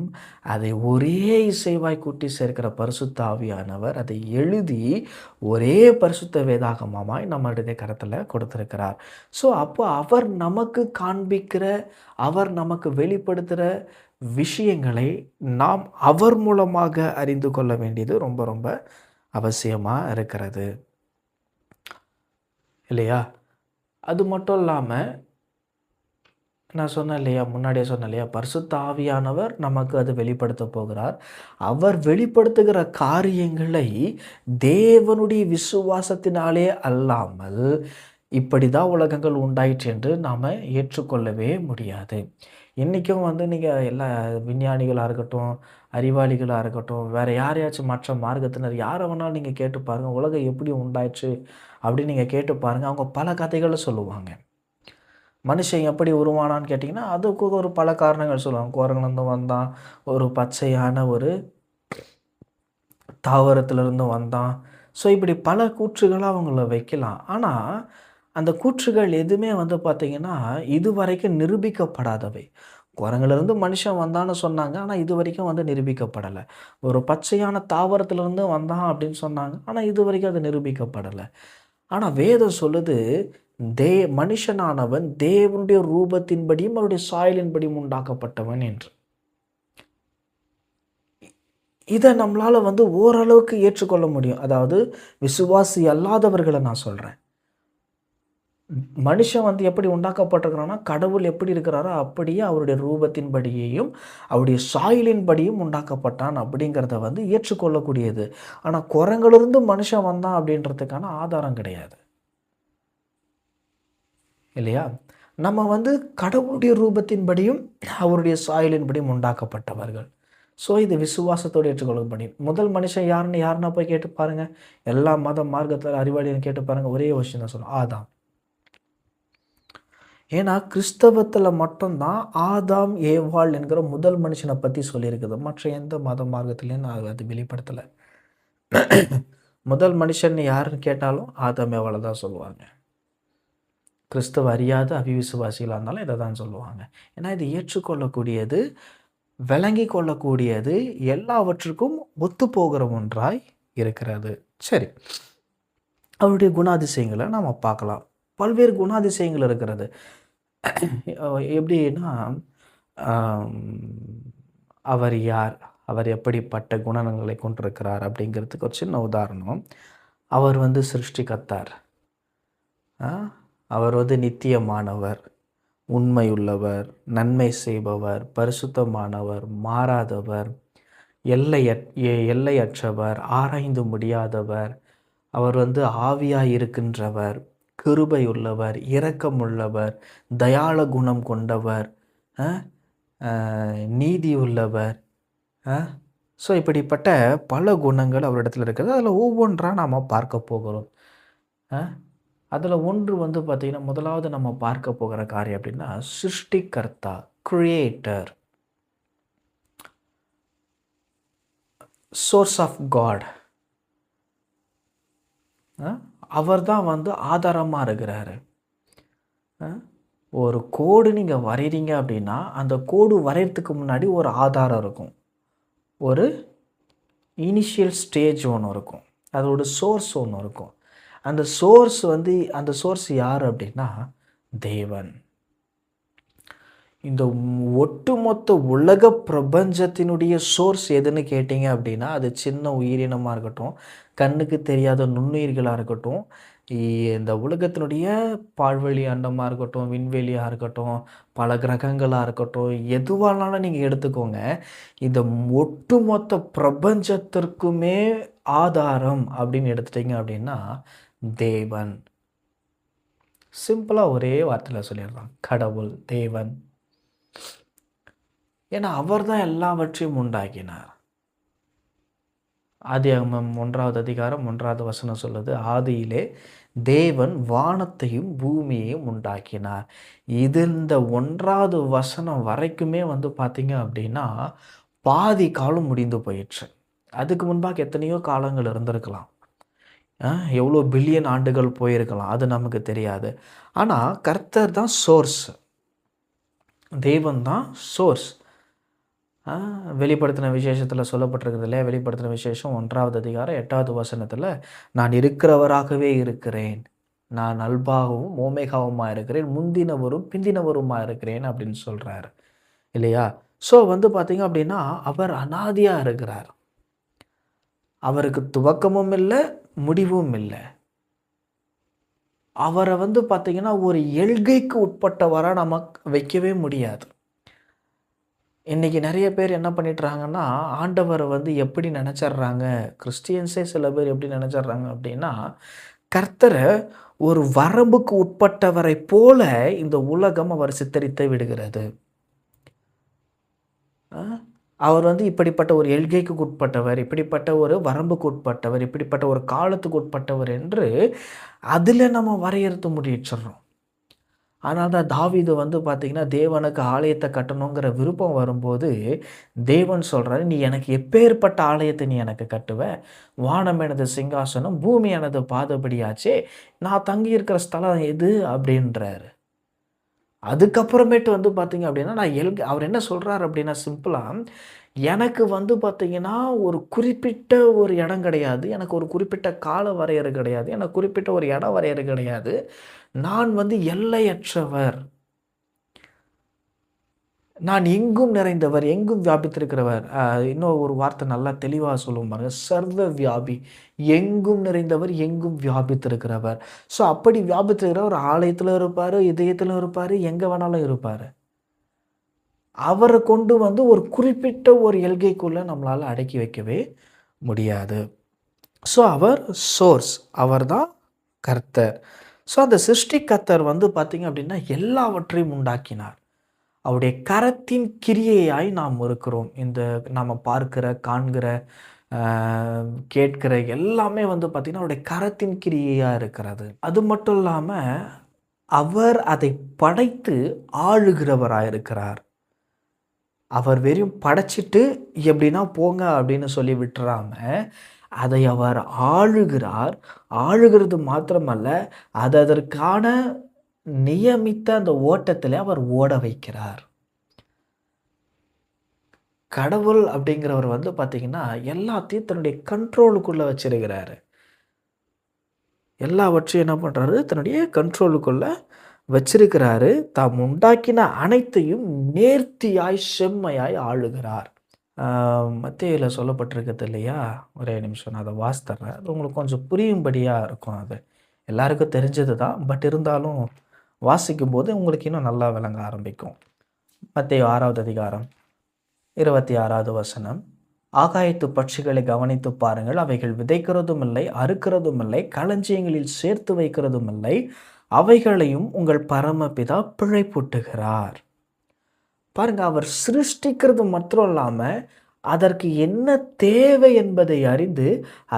அதை ஒரே இசைவாய் கூட்டி சேர்க்கிற பரிசுத்த ஆவியானவர் அதை எழுதி ஒரே பரிசுத்த வேதாகமமாய் நம்மளுடைய கரத்தில் கொடுத்திருக்கிறார். ஸோ அப்போ அவர் நமக்கு காண்பிக்கிற, அவர் நமக்கு வெளிப்படுத்துகிற விஷயங்களை நாம் அவர் மூலமாக அறிந்து கொள்ள வேண்டியது ரொம்ப ரொம்ப அவசியமாக இருக்கிறது இல்லையா? அது மட்டும் இல்லாமல் நான் சொன்னேன் இல்லையா, முன்னாடியே சொன்னேன் இல்லையா, பரிசுத்த ஆவியானவர் நமக்கு அது வெளிப்படுத்த போகிறார். அவர் வெளிப்படுத்துகிற காரியங்களை தேவனுடைய விசுவாசத்தினாலே அல்லாமல் இப்படி தான் உலகங்கள் உண்டாயிற்று என்று நாம் ஏற்றுக்கொள்ளவே முடியாது. இன்றைக்கும் வந்து நீங்கள் எல்லா விஞ்ஞானிகளாக இருக்கட்டும், அறிவாளிகளாக இருக்கட்டும், வேறு யாரையாச்சும் மற்ற மார்க்கத்தினர் யாரை வேணாலும் நீங்கள் கேட்டு பாருங்கள், உலகம் எப்படி உண்டாயிற்று அப்படின்னு நீங்கள் கேட்டு பாருங்கள். அவங்க பல கதைகளை சொல்லுவாங்க. மனுஷன் எப்படி உருவானான்னு கேட்டிங்கன்னா, அதுக்கு ஒரு பல காரணங்கள் சொல்லுவாங்க. குரங்குலேருந்து வந்தான், ஒரு பச்சையான ஒரு தாவரத்திலிருந்து வந்தான். ஸோ இப்படி பல கூற்றுகளை அவங்கள வைக்கலாம். ஆனால் அந்த கூற்றுகள் எதுவுமே வந்து பார்த்திங்கன்னா, இதுவரைக்கும் நிரூபிக்கப்படாதவை. குரங்குலேருந்து மனுஷன் வந்தான்னு சொன்னாங்க, ஆனால் இது வரைக்கும் வந்து நிரூபிக்கப்படலை. ஒரு பச்சையான தாவரத்திலிருந்து வந்தான் அப்படின்னு சொன்னாங்க, ஆனால் இது வரைக்கும் அது நிரூபிக்கப்படலை. ஆனால் வேதம் சொல்லுது, மனுஷனானவன் தேவனுடைய ரூபத்தின்படியும் அவருடைய சாயலின்படியும் உண்டாக்கப்பட்டவன் என்று. இதை நம்மளால் வந்து ஓரளவுக்கு ஏற்றுக்கொள்ள முடியும். அதாவது விசுவாசி அல்லாதவர்களை நான் சொல்கிறேன். மனுஷன் வந்து எப்படி உண்டாக்கப்பட்டிருக்கிறான்னா, கடவுள் எப்படி இருக்கிறாரோ அப்படியே அவருடைய ரூபத்தின்படியையும் அவருடைய சாயலின்படியும் உண்டாக்கப்பட்டான் அப்படிங்கிறத வந்து ஏற்றுக்கொள்ளக்கூடியது. ஆனால் குரங்கிலிருந்து மனுஷன் வந்தான் அப்படின்றதுக்கான ஆதாரம் கிடையாது இல்லையா? நம்ம வந்து கடவுளுடைய ரூபத்தின்படியும் அவருடைய சாயலின்படியும் உண்டாக்கப்பட்டவர்கள். ஸோ இது விசுவாசத்தோடு ஏற்றுக்கொள்ளப்படி. முதல் மனுஷன் யாருன்னா போய் கேட்டு பாருங்கள். எல்லா மத மார்க்கத்தில் அறிவாளின்னு கேட்டு பாருங்கள். ஒரே விஷயம் தான் சொல்லுவோம், ஆதாம். ஏன்னா கிறிஸ்தவத்தில் மட்டும்தான் ஆதாம் ஏவாள் என்கிற முதல் மனுஷனை பற்றி சொல்லியிருக்குது. மற்ற எந்த மத மார்க்கத்துலேயும் நான் அது வெளிப்படுத்தலை. முதல் மனுஷன் யாருன்னு கேட்டாலும் ஆதாம் ஏவாளை தான் சொல்லுவாங்க. கிறிஸ்தவ அறியாத அவிவிசுவாசிகளாக இருந்தாலும் இதை தான் சொல்லுவாங்க. ஏன்னா இது ஏற்றுக்கொள்ளக்கூடியது, விளங்கி கொள்ளக்கூடியது, எல்லாவற்றுக்கும் ஒத்து போகிற ஒன்றாய் இருக்கிறது. சரி, அவருடைய குணாதிசயங்களை நாம் பார்க்கலாம். பல்வேறு குணாதிசயங்கள் இருக்கிறது. எப்படின்னா, அவர் யார், அவர் எப்படிப்பட்ட குணநலங்களை கொண்டிருக்கிறார் அப்படிங்கிறதுக்கு ஒரு சின்ன உதாரணம். அவர் வந்து சிருஷ்டிகர்த்தார், அவர் வந்து நித்தியமானவர், உண்மையுள்ளவர், நன்மை செய்பவர், பரிசுத்தமானவர், மாறாதவர், எல்லையற்றவர், ஆராய்ந்து முடியாதவர். அவர் வந்து ஆவியாய் இருக்கின்றவர், கிருபையுள்ளவர், இரக்கமுள்ளவர், தயாள குணம் கொண்டவர், நீதி உள்ளவர். ஸோ இப்படிப்பட்ட பல குணங்கள் அவரிடத்தில் இருக்கிறது. அதில் ஒவ்வொன்றாக நாம் பார்க்க போகிறோம். அதில் ஒன்று வந்து பார்த்திங்கன்னா, முதலாவது நம்ம பார்க்க போகிற காரியம் அப்படின்னா, சிருஷ்டிகர்த்தா, கிரியேட்டர், சோர்ஸ் ஆஃப் காட். அவர் தான் வந்து ஆதாரமாக இருக்கிறாரு. ஒரு கோடு நீங்கள் வரைகிறீங்க அப்படின்னா, அந்த கோடு வரைகிறதுக்கு முன்னாடி ஒரு ஆதாரம் இருக்கும், ஒரு இனிஷியல் ஸ்டேஜ் ஒன்று இருக்கும், அதோட சோர்ஸ் ஒன்று இருக்கும். அந்த சோர்ஸ் யார் அப்படின்னா தேவன். இந்த ஒட்டுமொத்த உலக பிரபஞ்சத்தினுடைய சோர்ஸ் எதுன்னு கேட்டிங்க அப்படின்னா, அது சின்ன உயிரினமாக இருக்கட்டும், கண்ணுக்கு தெரியாத நுண்ணுயிர்களாக இருக்கட்டும், இந்த உலகத்தினுடைய பால்வெளி அண்டமாக இருக்கட்டும், விண்வெளியாக இருக்கட்டும், பல கிரகங்களாக இருக்கட்டும், எதுவானாலும் நீங்கள் எடுத்துக்கோங்க. இந்த ஒட்டுமொத்த பிரபஞ்சத்திற்குமே ஆதாரம் அப்படின்னு எடுத்துட்டீங்க அப்படின்னா தேவன். சிம்பிளாக ஒரே வார்த்தையில் சொல்லிடலாம், கடவுள், தேவன். ஏன்னா அவர் தான் எல்லாவற்றையும் உண்டாக்கினார். ஆதியாகமம் 1வது அதிகாரம் 1வது வசனம் சொல்லுது, ஆதியிலே தேவன் வானத்தையும் பூமியையும் உண்டாக்கினார். இது இந்த 1வது வசனம் வரைக்குமே பார்த்தீங்க அப்படின்னா பாதி காலம் முடிந்து போயிடுச்சு. அதுக்கு முன்பாக எத்தனையோ காலங்கள் இருந்திருக்கலாம், எவ்வளோ பில்லியன் ஆண்டுகள் போயிருக்கலாம், அது நமக்கு தெரியாது. ஆனால் கர்த்தர் தான் சோர்ஸ், தேவன் தான் சோர்ஸ். வெளிப்படுத்தின விசேஷத்தில் சொல்லப்பட்டிருக்கிறது இல்லையா? வெளிப்படுத்தின விசேஷம் 1வது அதிகாரம் 8வது வசனத்தில், நான் இருக்கிறவராகவே இருக்கிறேன், நான் அல்பாகவும் ஓமேகாவுமாக இருக்கிறேன், முந்தினவரும் பிந்தினவருமாக இருக்கிறேன் அப்படின்னு சொல்கிறார் இல்லையா? ஸோ பார்த்தீங்க அப்படின்னா அவர் அனாதியாக இருக்கிறார். அவருக்கு துவக்கமும் இல்லை, முடிவும் இல்லை. அவரை பார்த்தீங்கன்னா ஒரு எல்கைக்கு உட்பட்டவராக நமக்கு வைக்கவே முடியாது. இன்றைக்கி நிறைய பேர் என்ன பண்ணிட்டுறாங்கன்னா, ஆண்டவரை எப்படி நினச்சிட்றாங்க, கிறிஸ்டியன்ஸே சில பேர் எப்படி நினச்சிட்றாங்க அப்படின்னா, கர்த்தரை ஒரு வரம்புக்கு உட்பட்டவரை போல இந்த உலகம் அவர் சித்தரித்து விடுகிறது. அவர் இப்படிப்பட்ட ஒரு எல்கைக்கு உட்பட்டவர், இப்படிப்பட்ட ஒரு வரம்புக்கு உட்பட்டவர், இப்படிப்பட்ட ஒரு காலத்துக்கு உட்பட்டவர் என்று அதில் நம்ம வரையறுத்து முடிச்சிடுறோம். அதனால தான் தாவீது பார்த்திங்கன்னா தேவனுக்கு ஆலயத்தை கட்டணுங்கிற விருப்பம் வரும்போது தேவன் சொல்கிறாரு, நீ எனக்கு எப்பேற்பட்ட ஆலயத்தை நீ எனக்கு கட்டுவ, வானம் எனது சிங்காசனம், பூமி எனது பாதபடியாச்சே, நான் தங்கி இருக்கிற ஸ்தலம் எது அப்படின்றாரு. அதுக்கப்புறமேட்டு பார்த்திங்க அப்படின்னா அவர் என்ன சொல்கிறார் அப்படின்னா, சிம்பிளாக எனக்கு பார்த்திங்கன்னா ஒரு குறிப்பிட்ட ஒரு இடம் கிடையாது, எனக்கு ஒரு குறிப்பிட்ட கால வரையறை கிடையாது, எனக்கு குறிப்பிட்ட ஒரு இடம் வரையறை கிடையாது, நான் எல்லையற்றவர், நான் எங்கும் நிறைந்தவர், எங்கும் வியாபித்திருக்கிறவர். இன்னும் ஒரு வார்த்தை நல்லா தெளிவாக சொல்லுவோம் பாருங்க, சர்வ வியாபி, எங்கும் நிறைந்தவர், எங்கும் வியாபித்திருக்கிறவர். ஸோ அப்படி வியாபித்திருக்கிறவர் ஆலயத்தில் இருப்பார், இதயத்தில் இருப்பார், எங்கே வேணாலும் இருப்பார். அவரை கொண்டு ஒரு குறிப்பிட்ட ஒரு எல்கைக்குள்ளே நம்மளால் அடக்கி வைக்கவே முடியாது. ஸோ அவர் சோர்ஸ், அவர் தான் கர்த்தர். ஸோ அந்த சிருஷ்டி கர்த்தர் பார்த்திங்க அப்படின்னா எல்லாவற்றையும் உண்டாக்கினார். அவருடைய கரத்தின் கிரியையாய் நாம் இருக்கிறோம். இந்த நாம் பார்க்கிற, காண்கிற, கேட்கிற எல்லாமே பார்த்திங்கன்னா அவருடைய கரத்தின் கிரியையாக இருக்கிறது. அது மட்டும் இல்லாமல் அவர் அதை படைத்து ஆளுகிறவராக இருக்கிறார். அவர் வெறும் படைச்சிட்டு எப்படின்னா போங்க அப்படின்னு சொல்லி விட்டுறாம அதை அவர் ஆளுகிறார். ஆளுகிறது மாத்திரமல்ல, அது அதற்கான நியமித்த அந்த ஓட்டத்தில் அவர் ஓட வைக்கிறார். கடவுள் அப்படிங்கிறவர் பார்த்திங்கன்னா எல்லாத்தையும் தன்னுடைய கண்ட்ரோலுக்குள்ளே வச்சிருக்கிறாரு. எல்லாவற்றையும் என்ன பண்ணுறாரு, தன்னுடைய கண்ட்ரோலுக்குள்ளே வச்சிருக்கிறாரு. தாம் உண்டாக்கின அனைத்தையும் நேர்த்தியாய் செம்மையாய் ஆளுகிறார். மத்தேயுவில் சொல்லப்பட்டிருக்கிறது இல்லையா? ஒரே நிமிஷம் நான் அதை வாசித்தர்றேன், அது உங்களுக்கு கொஞ்சம் புரியும்படியாக இருக்கும். அது எல்லாருக்கும் தெரிஞ்சது தான், பட் இருந்தாலும் வாசிக்கும்போது உங்களுக்கு இன்னும் நல்லா விளங்க ஆரம்பிக்கும். மத்தேயு 6வது அதிகாரம் 26வது வசனம், ஆகாயத்து பட்சிகளை கவனித்து பாருங்கள், அவைகள் விதைக்கிறதும் இல்லை, அறுக்கிறதும் இல்லை, களஞ்சியங்களில் சேர்த்து வைக்கிறதும் இல்லை, அவைகளையும் உங்கள் பரமபிதா பிழைப்பூட்டுகிறார். பாருங்க, அவர் சிருஷ்டிக்கிறது மட்டும் இல்லாமல் அதற்கு என்ன தேவை என்பதை அறிந்து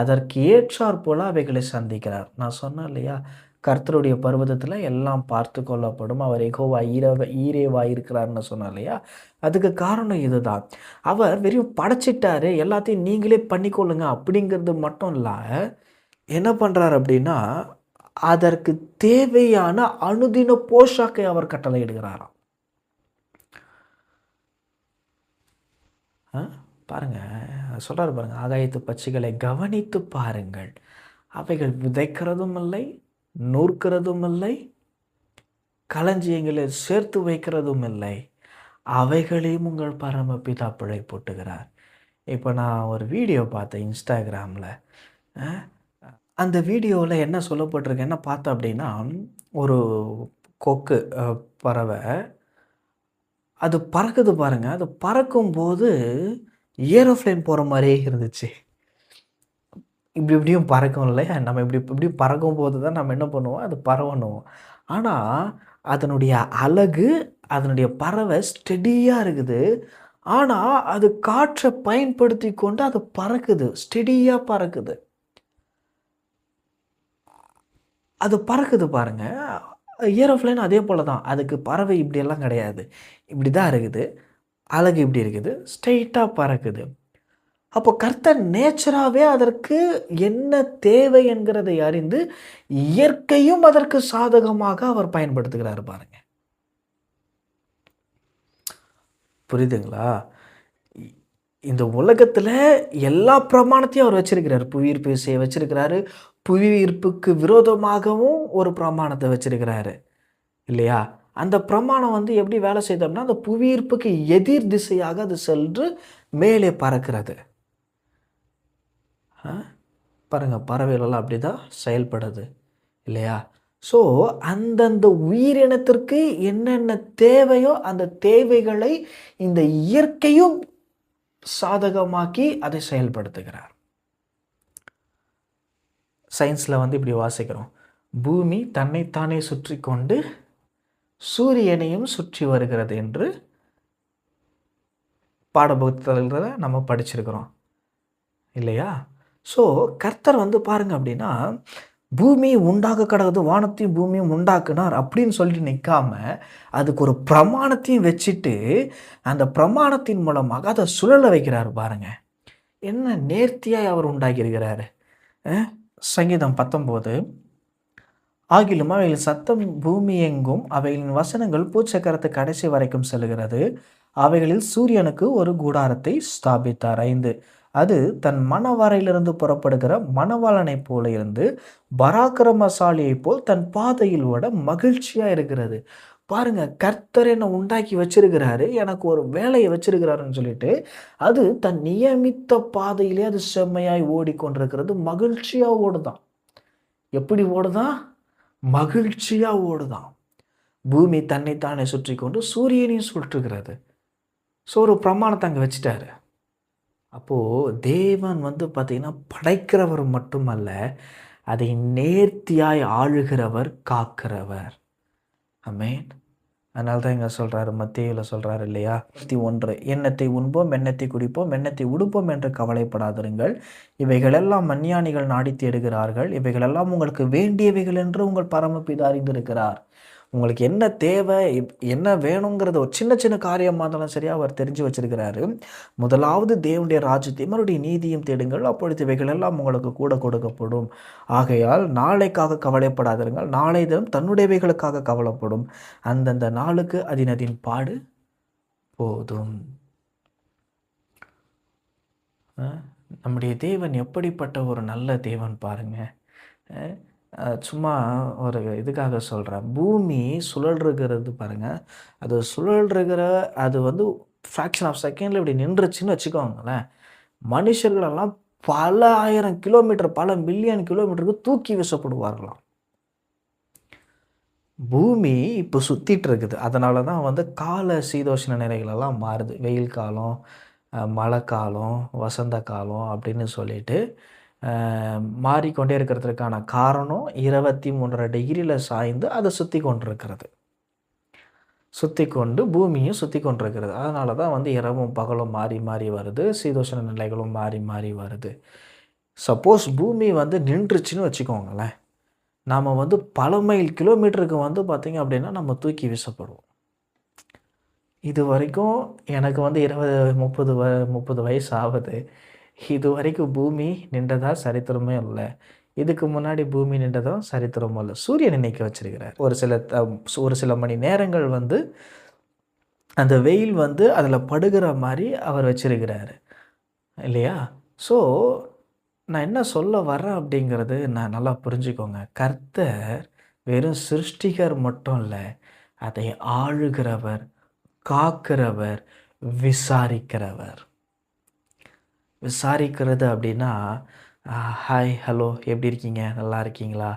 அதற்கு ஏற்றாற் போல அவைகளை சந்திக்கிறார். நான் சொன்னேன் இல்லையா, கர்த்தருடைய பர்வதத்தில் எல்லாம் பார்த்து கொள்ளப்படும், அவர் எகோவா ஈரேவா இருக்கிறார்னு சொன்னார் இல்லையா? அதுக்கு காரணம் இதுதான். அவர் வெறும் படைச்சிட்டாரு, எல்லாத்தையும் நீங்களே பண்ணிக்கொள்ளுங்க அப்படிங்கிறது மட்டும் இல்லை, என்ன பண்ணுறார் அப்படின்னா அதற்கு தேவையான அனுதின போஷாக்கை அவர் கட்டளையிடுகிறாராம். பாருங்கள், சொல்கிறார் பாருங்கள், ஆகாயத்து பட்சிகளை கவனித்து பாருங்கள், அவைகள் விதைக்கிறதும் இல்லை, நூற்கிறதும் இல்லை, களஞ்சியங்களில் சேர்த்து வைக்கிறதும் இல்லை, அவைகளையும் உங்கள் பரமபிதா பிழைப்பூட்டுகிறார். இப்போ நான் ஒரு வீடியோ பார்த்தேன் இன்ஸ்டாகிராமில். அந்த வீடியோவில் என்ன சொல்லப்பட்டிருக்கு, என்ன பார்த்தேன் அப்படின்னா, ஒரு கொக்கு பறவை அது பறக்குது பாருங்க. அது பறக்கும்போது ஏரோப்ளேன் போகிற மாதிரியே இருந்துச்சு. இப்படி இப்படியும் பறக்கும் இல்லையா? நம்ம இப்படி இப்படி பறக்கும்போது தான் நம்ம என்ன பண்ணுவோம், அது பறவணும். ஆனால் அதனுடைய அலகு, அதனுடைய பறவை ஸ்டெடியாக இருக்குது. ஆனால் அது காற்றை பயன்படுத்தி கொண்டு அது பறக்குது, ஸ்டெடியாக பறக்குது. அது பறக்குது பாருங்க. ஏரோப்ளேன் அதே போல தான். அதுக்கு பறவை இப்படியெல்லாம் கிடையாது. இப்படி தான் இருக்குது. அலகு இப்படி இருக்குது. ஸ்ட்ரெயிட்டாக பறக்குது. அப்போ கர்த்தர் நேச்சராகவே அதற்கு என்ன தேவை என்கிறதை அறிந்து இயற்கையும் அதற்கு சாதகமாக அவர் பயன்படுத்துகிறார் பாருங்க. புரியுதுங்களா? இந்த உலகத்தில் எல்லா பிரமாணத்தையும் அவர் வச்சிருக்கிறார். புவியீர்ப்பு விசையை வச்சிருக்கிறாரு. புவியீர்ப்புக்கு விரோதமாகவும் ஒரு பிரமாணத்தை வச்சிருக்கிறாரு இல்லையா? அந்த பிரமாணம் வந்து எப்படி வேலை செய்தோம்னா, அந்த புவியீர்ப்புக்கு எதிர் திசையாக அது சென்று மேலே பறக்கிறது. பாருங்கள், பறவைகளெல்லாம் அப்படி தான் செயல்படுது இல்லையா? ஸோ அந்தந்த உயிரினத்திற்கு என்னென்ன தேவையோ அந்த தேவைகளை இந்த இயற்கையும் சாதகமாக்கி அதை செயல்படுத்துகிறார். சயின்ஸில் வந்து இப்படி வாசிக்கிறோம், பூமி தன்னைத்தானே சுற்றி கொண்டு சூரியனையும் சுற்றி வருகிறது என்று பாடப்புத்தகத்தில் நம்ம படிச்சிருக்கிறோம் இல்லையா? ஸோ கர்த்தர் வந்து பாருங்க அப்படின்னா, பூமி உண்டாக்க கடவுது, வானத்தையும் பூமியும் உண்டாக்குனார் அப்படின்னு சொல்லிட்டு நிற்காம அதுக்கு ஒரு பிரமாணத்தையும் வச்சுட்டு அந்த பிரமாணத்தின் மூலமாக அதை சுழல வைக்கிறாரு பாருங்க. என்ன நேர்த்தியாய் அவர் உண்டாக்கியிருக்கிறாரு. சங்கீதம் 19, ஆகிலும் அவைகளின் சத்தம் பூமி எங்கும், அவைகளின் வசனங்கள் பூச்சக்கரத்து கடைசி வரைக்கும் செல்கிறது. அவைகளில் சூரியனுக்கு ஒரு கூடாரத்தை ஸ்தாபித்தார். 5, அது தன் மணவரையிலிருந்து புறப்படுகிற மணவாளனைப் போல இருந்து பராக்கிரமசாலியை போல் தன் பாதையில் ஓட மகிழ்ச்சியாக இருக்கிறது. பாருங்க, கர்த்தர் என்னை உண்டாக்கி வச்சிருக்கிறாரு, எனக்கு ஒரு வேலையை வச்சிருக்கிறாருன்னு சொல்லிட்டு அது தன் நியமித்த பாதையிலே அது செம்மையாய் ஓடிக்கொண்டிருக்கிறது. மகிழ்ச்சியாக ஓடுதான். எப்படி ஓடுதான்? மகிழ்ச்சியாக ஓடுதான். பூமி தன்னைத்தானே சுற்றி கொண்டு சூரியனையும் சுற்றுகிறது. ஸோ ஒரு பிரமாணத்தை அங்கே வச்சுட்டாரு. அப்போது தேவன் வந்து பார்த்திங்கன்னா படைக்கிறவர் மட்டுமல்ல, அதை நேர்த்தியாய் ஆளுகிறவர், காக்கிறவர். ஆமென். அதனால தான் இங்கே சொல்கிறாரு, மத்தேயுவில் சொல்கிறாரு இல்லையா, 1, எண்ணத்தை உண்போம், எண்ணத்தை குடிப்போம், எண்ணத்தை உடுப்போம் என்று கவலைப்படாதிருங்கள். இவைகளெல்லாம் மஞ்ஞானிகள் நாடி தேடுகிறார்கள். இவைகளெல்லாம் உங்களுக்கு வேண்டியவைகள் என்று உங்கள் பரமபிதா அறிந்திருக்கிறார். உங்களுக்கு என்ன தேவை, என்ன வேணுங்கிறத ஒரு சின்ன சின்ன காரியமாக இருந்தாலும் சரியாக அவர் தெரிஞ்சு வச்சிருக்கிறாரு. முதலாவது தேவனுடைய ராஜ்யத்தையும் அவருடைய நீதியும் தேடுங்கள், அப்பொழுது இவைகள் எல்லாம் உங்களுக்கு கூட கொடுக்கப்படும். ஆகையால் நாளைக்காக கவலைப்படாதிருங்கள். நாளை தினம் தன்னுடையவைகளுக்காக கவலைப்படும். அந்தந்த நாளுக்கு அதினதின் பாடு போதும். நம்முடைய தேவன் எப்படிப்பட்ட ஒரு நல்ல தேவன் பாருங்க. சும்மா ஒரு இதுக்காக சொல்கிறேன், பூமி சுழல்றது பாருங்கள். அது சுழல்கிற அது வந்து ஃப்ராக்ஷன் ஆஃப் செகண்டில் இப்படி நின்றுச்சுன்னு வச்சுக்கோங்களேன், மனுஷர்களெல்லாம் பல ஆயிரம் கிலோமீட்டர், பல மில்லியன் கிலோமீட்டருக்கு தூக்கி வீசப்படுவார்களாம். பூமி இப்போ சுற்றிட்டு இருக்குது. அதனால தான் வந்து கால சீதோஷ்ண நிலைகளெல்லாம் மாறுது. வெயில் காலம், மழை காலம், வசந்த காலம் அப்படின்னு சொல்லிட்டு மாறிக்கொண்டே இருக்கிறதுக்கான காரணம் 23.5 டிகிரியில் சாய்ந்து அதை சுற்றி கொண்டிருக்கிறது. சுற்றி கொண்டு பூமியும் சுற்றி கொண்டிருக்கிறது. அதனால தான் வந்து இரவும் பகலும் மாறி மாறி வருது, சீதோஷண நிலைகளும் மாறி மாறி வருது. சப்போஸ் பூமி வந்து நின்றுச்சுன்னு வச்சுக்கோங்களேன், நாம் வந்து பல மைல் கிலோமீட்டருக்கு வந்து பார்த்திங்க அப்படின்னா நம்ம தூக்கி வீசப்படுவோம். இது வரைக்கும் எனக்கு வந்து 30 வயசு ஆகுது. இது வரைக்கும் பூமி நின்றதா சரித்திரமே இல்லை. இதுக்கு முன்னாடி பூமி நின்றதும் சரித்திரமும் இல்லை. சூரியன் நினைக்க வச்சிருக்கிறார். ஒரு சில மணி நேரங்கள் வந்து அந்த வெயில் வந்து அதில் படுகிற மாதிரி அவர் வச்சிருக்கிறாரு இல்லையா? ஸோ நான் என்ன சொல்ல வரேன் அப்படிங்கிறது நான் நல்லா புரிஞ்சுக்கோங்க. கர்த்தர் வெறும் சிருஷ்டிகர் மட்டும் இல்லை, அதை ஆளுகிறவர், காக்கிறவர், விசாரிக்கிறவர். விசாரிக்கிறது அப்படின்னா ஹாய், ஹலோ எப்படி இருக்கீங்க? நல்லா இருக்கீங்களா?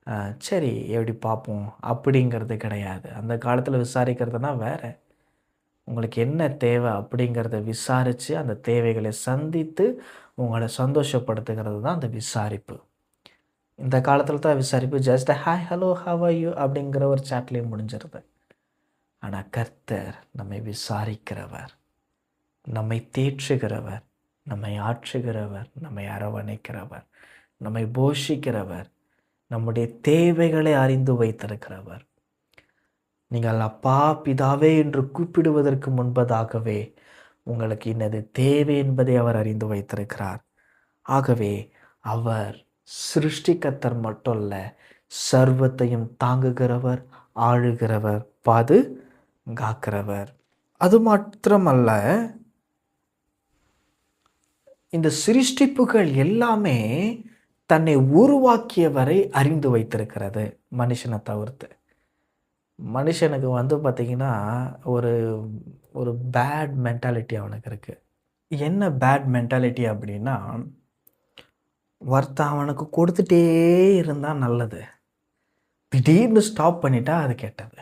அ சரி எப்படி பார்ப்போம் அப்படிங்கிறது கிடையாது. அந்த காலத்தில விசாரிக்கிறதுனா வேற. உங்களுக்கு என்ன தேவை அப்படிங்கிறத விசாரிச்சு, அந்த தேவைகளை சந்தித்து, உங்கள சந்தோஷப்படுத்துகிறது தான் அந்த விசாரிப்பு. இந்த காலத்தில தான் விசாரிப்பு just hi, hello, how are you அப்படிங்கிற ஒரு சாட்லயே முடிஞ்சிருது. ஆனா கர்த்தர் நம்மை விசாரிக்கிறவர், நம்மை தேற்றுகிறவர், நம்மை ஆற்றுகிறவர், நம்மை அரவணைக்கிறவர், நம்மை போஷிக்கிறவர், நம்முடைய தேவைகளை அறிந்து வைத்திருக்கிறவர். நீங்கள் அப்பா, பிதாவே என்று கூப்பிடுவதற்கு முன்பதாகவே உங்களுக்கு இன்னது தேவை என்பதை அவர் அறிந்து வைத்திருக்கிறார். ஆகவே அவர் சிருஷ்டிகர்த்தர் மட்டும் அல்ல, சர்வத்தையும் தாங்குகிறவர், ஆளுகிறவர், பாதுகாக்கிறவர். அது மாத்திரமல்ல, இந்த சிருஷ்டிப்புகள் எல்லாமே தன்னை உருவாக்கியவரை அறிந்து வைத்திருக்கிறது, மனுஷனை தவிர்த்து. மனுஷனுக்கு பார்த்தீங்கன்னா, ஒரு ஒரு பேட் மென்டாலிட்டி அவனுக்கு இருக்கு. என்ன பேட் மென்டாலிட்டி அப்படின்னா, ஒருத்தன் அவனுக்கு கொடுத்துட்டே இருந்தா நல்லது. திடீர்னு ஸ்டாப் பண்ணிட்டா அது கெட்டது.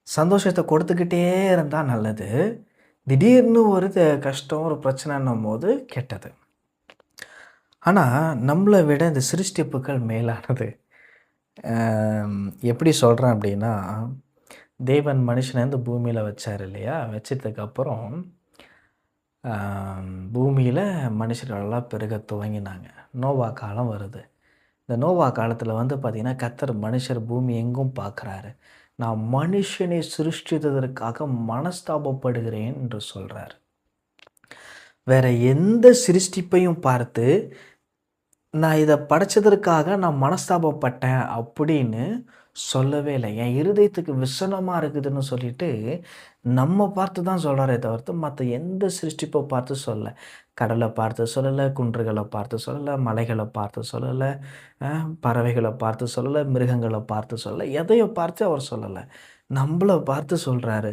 சந்தோஷத்தை கொடுத்துக்கிட்டே இருந்தா நல்லது. திடீர்னு ஒரு கஷ்டம், ஒரு பிரச்சனைன்னும்போது கெட்டது. ஆனா, நம்மள விட இந்த சிருஷ்டிப்புகள் மேலானது. எப்படி சொல்கிறேன் அப்படின்னா, தேவன் மனுஷனை இந்த பூமியில் வச்சார் இல்லையா? வச்சதுக்கப்புறம் பூமியில் மனுஷர்களெல்லாம் பெருக துவங்கினாங்க. நோவா காலம் வருது. இந்த நோவா காலத்தில் பார்த்திங்கன்னா, கர்த்தர் மனுஷர் பூமி எங்கும் பார்க்குறாரு. நான் மனுஷனை சிருஷ்டித்ததற்காக மனஸ்தாபப்படுகிறேன் என்று சொல்கிறார். வேற எந்த சிருஷ்டிப்பையும் பார்த்து நான் இதை படைச்சதற்காக நான் மனஸ்தாபப்பட்டேன் அப்படின்னு சொல்லவே இல்லை. என் இருதயத்துக்கு விஷனமாக இருக்குதுன்னு சொல்லிட்டு நம்ம பார்த்து தான் சொல்கிறாரே தவிர்த்து மற்ற எந்த சிருஷ்டிப்பை பார்த்து சொல்லலை. கடலை பார்த்து சொல்லலை, குன்றுகளை பார்த்து சொல்லலை, மலைகளை பார்த்து சொல்லலை, பறவைகளை பார்த்து சொல்லலை, மிருகங்களை பார்த்து சொல்லலை, எதையோ பார்த்து அவர் சொல்லலை. நம்மளை பார்த்து சொல்கிறாரு.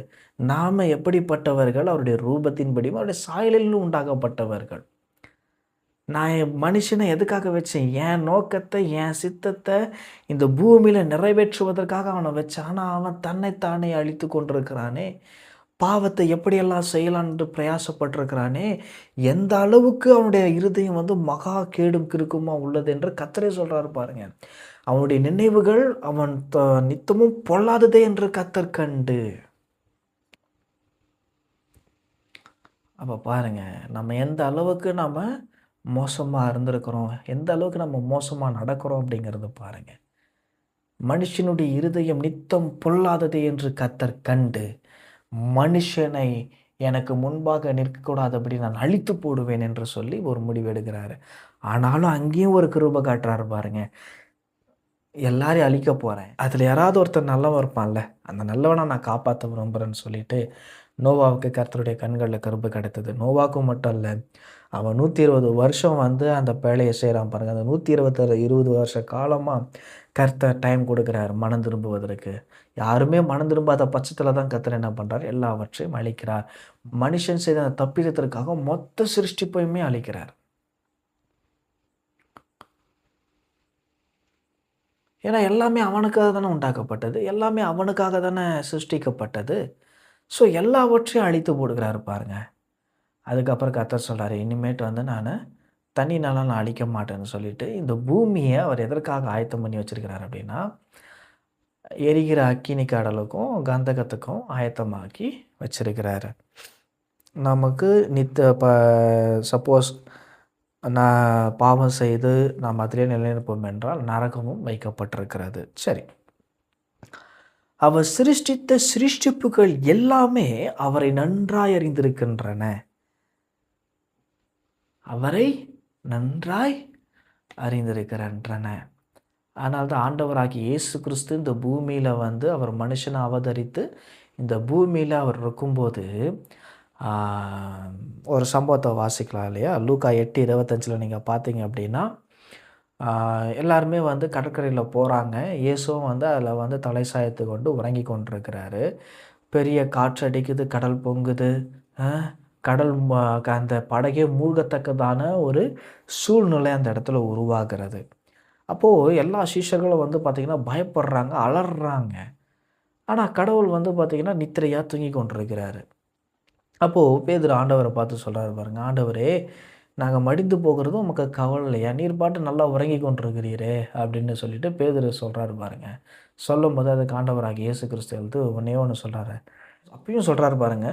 நாம் எப்படிப்பட்டவர்கள்? அவருடைய ரூபத்தின்படியும் அவருடைய சாயலிலும் உண்டாக்கப்பட்டவர்கள். நான் என் மனுஷனை எதுக்காக வச்சேன்? என் நோக்கத்தை, என் சித்தத்தை இந்த பூமியில் நிறைவேற்றுவதற்காக அவனை வச்சேன். ஆனால் அவன் தன்னைத்தானே அழித்து கொண்டிருக்கிறானே. பாவத்தை எப்படியெல்லாம் செய்யலான்னு பிரயாசப்பட்டிருக்கிறானே. எந்த அளவுக்கு அவனுடைய இருதயம் மகா கேடும் கிறுக்குமா உள்ளது என்று கர்த்தரே சொல்கிறாரு பாருங்க. அவனுடைய நினைவுகள் அவன் நித்தமும் பொல்லாததே என்று கர்த்தர் கண்டு. அப்போ பாருங்க, நம்ம எந்த அளவுக்கு நம்ம மோசமாக இருந்திருக்கிறோம், எந்த அளவுக்கு நம்ம மோசமாக நடக்கிறோம் அப்படிங்கிறத பாருங்கள். மனுஷனுடைய இருதயம் நித்தம் பொல்லாதது என்று கர்த்தர் கண்டு, மனுஷனை எனக்கு முன்பாக நிற்கக்கூடாதபடி நான் அழித்து போடுவேன் என்று சொல்லி ஒரு முடிவு எடுக்கிறாரு. ஆனாலும் அங்கேயும் ஒரு கிருபை காட்டுறாரு பாருங்க. எல்லாரையும் அழிக்க போகிறேன், அதில் யாராவது ஒருத்தர் நல்லவன் இருப்பான்ல, அந்த நல்லவனை நான் காப்பாற்ற விரும்புகிறேன்னு சொல்லிட்டு நோவாவுக்கு கர்த்தருடைய கண்களில் கிருபை கிடைத்தது. நோவாவுக்கும் மட்டும் இல்லை, அவன் 120 வருஷம் அந்த வேலையை செய்கிறான் பாருங்கள். அந்த 120 வருஷ காலமாக கர்த்தர் டைம் கொடுக்குறார் மனம் திரும்புவதற்கு. யாருமே மனம் திரும்பாத பட்சத்தில் தான் கர்த்தர் என்ன பண்ணுறார்? எல்லாவற்றையும் அழிக்கிறார். மனுஷன் செய்த அந்த தப்பிதத்திற்காக மொத்த சிருஷ்டிப்பையுமே அழிக்கிறார். ஏன்னா எல்லாமே அவனுக்காக தானே உண்டாக்கப்பட்டது, எல்லாமே அவனுக்காக தானே சிருஷ்டிக்கப்பட்டது. ஸோ எல்லாவற்றையும் அழித்து போடுகிறாரு பாருங்கள். அதுக்கப்புறம் கர்த்தர் சொல்கிறாரு, இனிமேட்டு நான் தண்ணினால நான் அழிக்க மாட்டேன்னு சொல்லிட்டு இந்த பூமியை அவர் எதற்காக ஆயத்தம் பண்ணி வச்சுருக்கிறார் அப்படின்னா, எரிகிற அக்கினி கடலுக்கும் கந்தகத்துக்கும் ஆயத்தமாக்கி வச்சிருக்கிறாரு. நமக்கு சப்போஸ் நான் பாவம் செய்து நாம் அதிலே நிலைநிற்போம் என்றால் நரகமும் வைக்கப்பட்டிருக்கிறது. சரி, அவர் சிருஷ்டித்த சிருஷ்டிப்புகள் எல்லாமே அவரை நன்றாய் அறிந்திருக்கின்றன. அவரை நன்றாய் அறிந்திருக்கின்றன. ஆனால் தான் ஆண்டவராகிய இயேசு கிறிஸ்து இந்த பூமியில் அவர் மனுஷனை அவதரித்து இந்த பூமியில் அவர் இருக்கும்போது ஒரு சம்பவத்தை வாசிக்கலாம் இல்லையா? லூக்கா 8:25 நீங்கள் பார்த்தீங்க அப்படின்னா, எல்லாருமே கடற்கரையில் போகிறாங்க. இயேசுவும் அதில் தலை சாய்த்து கொண்டு உறங்கி கொண்டிருக்கிறாரு. பெரிய காற்று அடிக்குது, கடல் பொங்குது, கடல் அந்த படகே மூழ்கத்தக்கதான ஒரு சூழ்நிலை அந்த இடத்துல உருவாகிறது. அப்போது எல்லா சீஷர்களும் வந்து பார்த்திங்கன்னா பயப்படுறாங்க, அலறுறாங்க. ஆனால் கடவுள் வந்து பார்த்திங்கன்னா நித்திரையாக தூங்கி கொண்டிருக்கிறாரு. அப்போது பேதுரு ஆண்டவரை பார்த்து சொல்கிறாரு பாருங்க, ஆண்டவரே நாங்கள் மடிந்து போகிறதும் உமக்கு கவலை இல்லையா? நீர் பாட்டு நல்லா உறங்கி கொண்டிருக்கிறீரே அப்படின்னு சொல்லிட்டு பேதுரு சொல்கிறாரு பாருங்க. சொல்லும்போது அதுக்கு ஆண்டவராகிய இயேசு கிறிஸ்து எழுது ஒன்றே ஒன்று சொல்கிறாரு. அப்பயும் சொல்கிறாரு பாருங்க,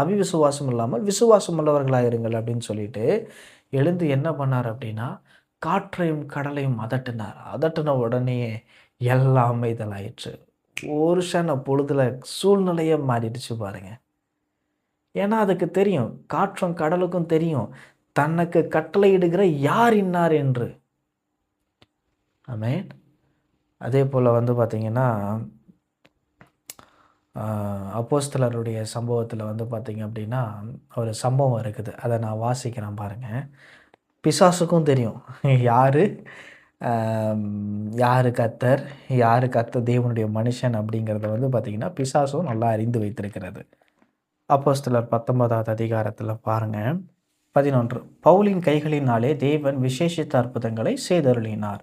அவிவிசுவாசம் இல்லாமல் விசுவாசம் உள்ளவர்களாக இருங்கள் அப்படின்னு சொல்லிட்டு எழுந்து என்ன பண்ணார் அப்படின்னா, காற்றையும் கடலையும் அதட்டினார். அதட்டின உடனேயே எல்லாம் அமைதலாயிற்று. ஒரு க்ஷண பொழுதுல சூழ்நிலையே மாறிடுச்சு பாருங்க. ஏன்னா அதுக்கு தெரியும், காற்றும் கடலுக்கும் தெரியும் தனக்கு கட்டளையிடுகிற யார் இன்னார் என்று. ஆமென். அதே போல் வந்து பார்த்திங்கன்னா, அப்போஸ்தலருடைய சம்பவத்தில் வந்து பார்த்திங்க அப்படின்னா ஒரு சம்பவம் இருக்குது. அதை நான் வாசிக்கிறேன் பாருங்கள். பிசாசுக்கும் தெரியும் யார் யார் கர்த்தர், யார் கர்த்தர் தேவனுடைய மனுஷன் அப்படிங்கிறத வந்து பார்த்திங்கன்னா பிசாசும் நல்லா அறிந்து வைத்திருக்கிறது. அப்போஸ்தலர் 19வது அதிகாரத்தில் பாருங்கள் 11. பவுலின் கைகளினாலே தேவன் விசேஷித்த அற்புதங்களை செய்தருளினார்.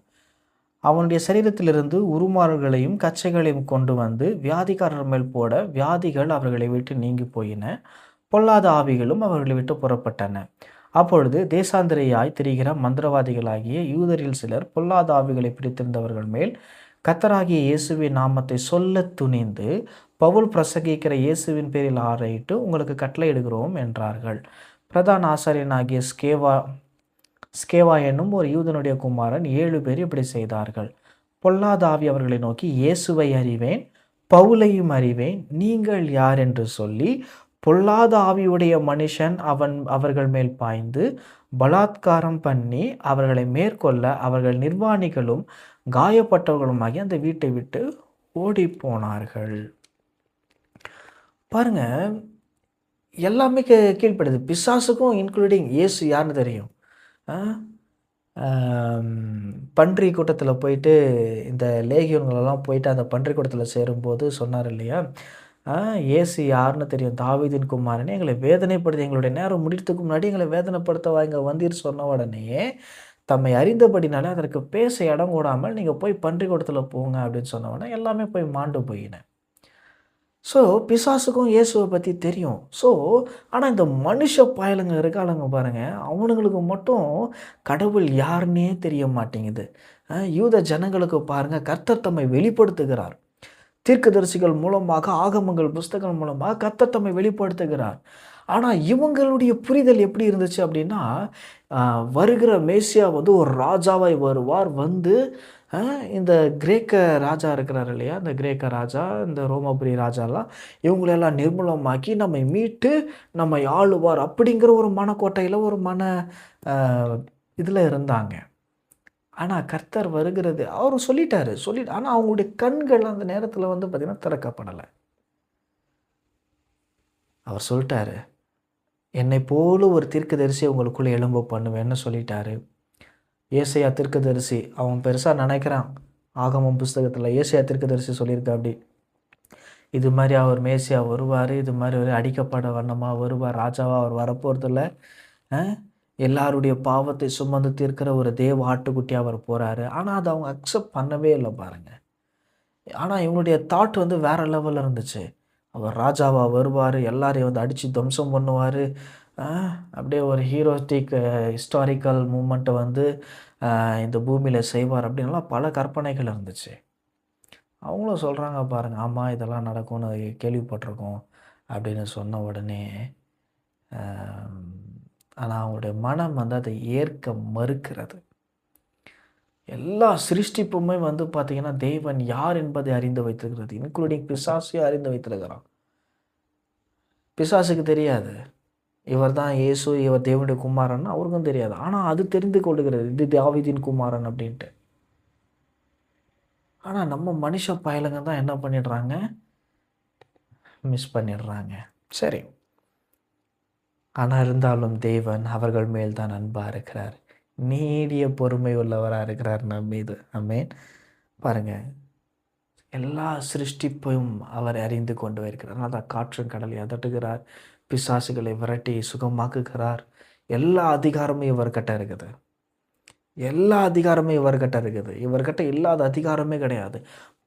அவனுடைய சரீரத்திலிருந்து உருமாறுகளையும் கச்சைகளையும் கொண்டு வந்து வியாதிக்காரர் மேல் போட வியாதிகள் அவர்களை விட்டு நீங்கி போயின. பொல்லாத ஆவிகளும் அவர்களை விட்டு புறப்பட்டன. அப்பொழுது தேசாந்திரியாய் திரிகிற மந்திரவாதிகளாகிய யூதரில் சிலர் பொல்லாத ஆவிகளை பிடித்திருந்தவர்கள் மேல் கர்த்தராகிய இயேசுவின் நாமத்தை சொல்ல துணிந்து, பவுல் பிரசங்கிக்கிற இயேசுவின் பேரில் ஆணையிட்டு உங்களுக்கு கட்டளையிடுகிறோம் என்றார்கள். பிரதான ஆசாரியனாகிய ஸ்கேவா என்னும் ஒரு யூதனுடைய குமாரன் 7 பேர் இப்படி செய்தார்கள். பொல்லாத ஆவி அவர்களை நோக்கி, இயேசுவை அறிவேன், பவுலையும் அறிவேன், நீங்கள் யார் என்று சொல்லி பொல்லாத ஆவியுடைய மனுஷன் அவர்கள் மேல் பாய்ந்து பலாத்காரம் பண்ணி அவர்களை மேற்கொள்ள அவர்கள் நிர்வாணிகளும் காயப்பட்டவர்களுமாகி அந்த வீட்டை விட்டு ஓடி போனார்கள். பாருங்க, எல்லாமே கீழ்ப்படுது. பிசாசுக்கும் இன்க்ளூடிங் இயேசு யாருன்னு தெரியும். பன்றி கூட்டத்தில் போயிட்டு இந்த லேகியோன்களெல்லாம் போயிட்டு அந்த பன்றி கூட்டத்தில் சேரும்போது சொன்னார் இல்லையா, இயேசு யாருன்னு தெரியும், தாவீதின் குமாரனே, எங்களை வேதனைப்படுத்தி எங்களுடைய நேரம் முடிகிறதுக்கு முன்னாடி எங்களை வேதனைப்படுத்தவா இங்கே வந்தீர் சொன்ன உடனே தம்மை அறிந்தபடினாலே அதற்கு பேச இடம் கூடாமல் நீங்கள் போய் பன்றி கூட்டத்தில் போங்க அப்படின்னு சொன்ன உடனே எல்லாமே போய் மாண்டு போயினேன். ஸோ பிசாசுக்கும் இயேசுவை பற்றி தெரியும். ஸோ ஆனால் இந்த மனுஷ பயலுங்க இருக்காளுங்க பாருங்கள், அவனுங்களுக்கு மட்டும் கடவுள் யாருன்னே தெரிய மாட்டேங்குது. யூத ஜனங்களுக்கு பாருங்கள், கர்த்தர் தம்மை வெளிப்படுத்துகிறார். தீர்க்கதரிசிகள் மூலமாக, ஆகமங்கள் புஸ்தகம் மூலமாக கர்த்தர் தம்மை வெளிப்படுத்துகிறார். ஆனால் இவங்களுடைய புரிதல் எப்படி இருந்துச்சு அப்படின்னா, வருகிற மேசியா வந்து ஒரு ராஜாவாய் வருவார், வந்து இந்த கிரேக்க ராஜா இருக்கிறார் இல்லையா, இந்த கிரேக்க ராஜா, இந்த ரோமாபுரி ராஜாலாம் இவங்களெல்லாம் நிர்மூலமாக்கி நம்மை மீட்டு நம்மை ஆளுவார் அப்படிங்கிற ஒரு மனக்கோட்டையில் ஒரு இதில் இருந்தாங்க. ஆனால் கர்த்தர் வருகிறது அவர் சொல்லிட்டாரு. ஆனால் அவங்களுடைய கண்கள் அந்த நேரத்தில் வந்து பார்த்திங்கன்னா திறக்கப்படலை. அவர் சொல்லிட்டாரு, என்னை போல ஒரு தீர்க்கதரிசி உங்களுக்குள்ளே எழும்ப பண்ணுவேன்னு சொல்லிட்டாரு. ஏசாயா தீர்க்கதரிசி அவன் பெருசாக நினைக்கிறான். ஆகமம் புஸ்தகத்தில் ஏசாயா தீர்க்கதரிசி சொல்லியிருக்க அப்படி, இது மாதிரி அவர் மேசியா வருவார், இது மாதிரி ஒரு அடிக்கப்பட வண்ணமாக வருவார், ராஜாவாக அவர் வரப்போகிறதில்ல, எல்லாருடைய பாவத்தை சுமந்து தீர்க்கிற ஒரு தேவ ஆட்டுக்குட்டியாக அவர் போகிறாரு. ஆனால் அதை அவங்க அக்செப்ட் பண்ணவே இல்லை பாருங்கள். ஆனால் இவங்களுடைய தாட் வந்து வேறு லெவலில் இருந்துச்சு. அவர் ராஜாவாக வருவார், எல்லாரையும் வந்து அடித்து துவம்சம் பண்ணுவார், அப்படியே ஒரு ஹிஸ்டாரிக்கல் மூமெண்ட்டை வந்து இந்த பூமியில் செய்வார் அப்படின்லாம் பல கற்பனைகள் இருந்துச்சு. அவங்களும் சொல்கிறாங்க பாருங்கள், ஆமாம் இதெல்லாம் நடக்கும்னு கேள்விப்பட்டிருக்கோம் அப்படின்னு சொன்ன உடனே, ஆனால் அவங்களுடைய மனம் வந்து அதை ஏற்க மறுக்கிறது. எல்லா சிருஷ்டிப்புமே வந்து பார்த்திங்கன்னா தேவன் யார் என்பதை அறிந்து வைத்திருக்கிறது, இன்க்ளூடிங் பிசாசையும் அறிந்து வைத்திருக்கிறான். பிசாசுக்கு தெரியாது இவர் தான் இயேசு, இவர் தேவனுடைய குமாரன் அவருக்கும் தெரியாது. ஆனால் அது தெரிந்து கொள்ளுகிறது, இது தாவீதின் குமாரன் அப்படின்ட்டு. ஆனால் நம்ம மனுஷ பயலுங்க தான் என்ன பண்ணிடுறாங்க, மிஸ் பண்ணிடுறாங்க. சரி, ஆனால் இருந்தாலும் தேவன் அவர்கள் மேல் தான் அன்பாக இருக்கிறார், நீடிய பொறுமை உள்ளவராக இருக்கிறார் நம் மீது. ஆமென். பாருங்கள், எல்லா சிருஷ்டிப்பையும் அவர் அறிந்து கொண்டு வருகிறார். அதான் காற்றும் கடலை அதட்டுகிறார், பிசாசுகளை விரட்டி சுகமாக்குகிறார். எல்லா அதிகாரமும் இவர்கிட்ட இருக்குது. எல்லா அதிகாரமும் இவர்கிட்ட இருக்குது. இவர்கிட்ட இல்லாத அதிகாரமே கிடையாது.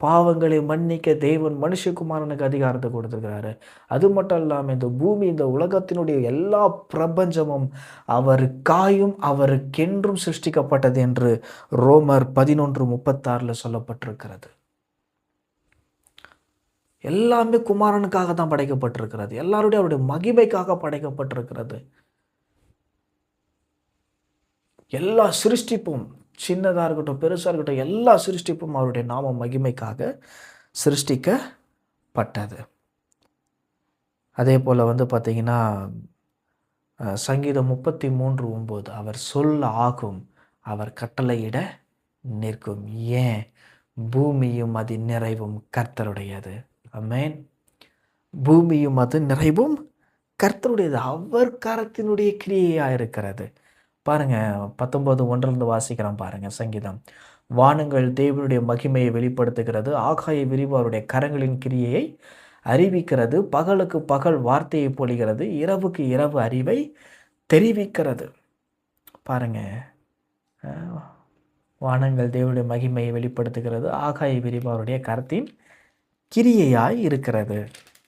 பாவங்களை மன்னிக்க தேவன் மனுஷகுமாரனுக்கு அதிகாரத்தை கொடுத்திருக்கிறாரு. அது மட்டும் இல்லாமல் இந்த பூமி, இந்த உலகத்தினுடைய எல்லா பிரபஞ்சமும் அவருக்காயும் அவருக்கென்றும் சிருஷ்டிக்கப்பட்டது என்று ரோமர் 11:36 சொல்லப்பட்டிருக்கிறது. எல்லாமே குமாரனுக்காக தான் படைக்கப்பட்டிருக்கிறது. எல்லாருடைய அவருடைய மகிமைக்காக படைக்கப்பட்டிருக்கிறது. எல்லா சிருஷ்டிப்பும், சின்னதாக இருக்கட்டும் பெருசாக இருக்கட்டும், எல்லா சிருஷ்டிப்பும் அவருடைய நாம மகிமைக்காக சிருஷ்டிக்கப்பட்டது. அதே போல் பார்த்திங்கன்னா சங்கீதம் 33:9 அவர் சொல்ல ஆகும், அவர் கட்டளையிட நிற்கும். ஏன்? பூமியும் அது நிறைவும் கர்த்தருடையது. ஆமென். பூமியும் அது நிறைவும் கர்த்தருடையது. அவர் கரத்தினுடைய கிரியையாக இருக்கிறது. பாருங்கள் 19:1 வாசிக்கிறோம் பாருங்கள். சங்கீதம், வானங்கள் தேவனுடைய மகிமையை வெளிப்படுத்துகிறது, ஆகாய விரிவு அவருடைய கரங்களின் கிரியையை அறிவிக்கிறது, பகலுக்கு பகல் வார்த்தையை பொழிகிறது, இரவுக்கு இரவு அறிவை தெரிவிக்கிறது. பாருங்க, வானங்கள் தேவனுடைய மகிமையை வெளிப்படுத்துகிறது, ஆகாய விரிவு அவருடைய கரத்தின் கிரியையாய் இருக்கிறது.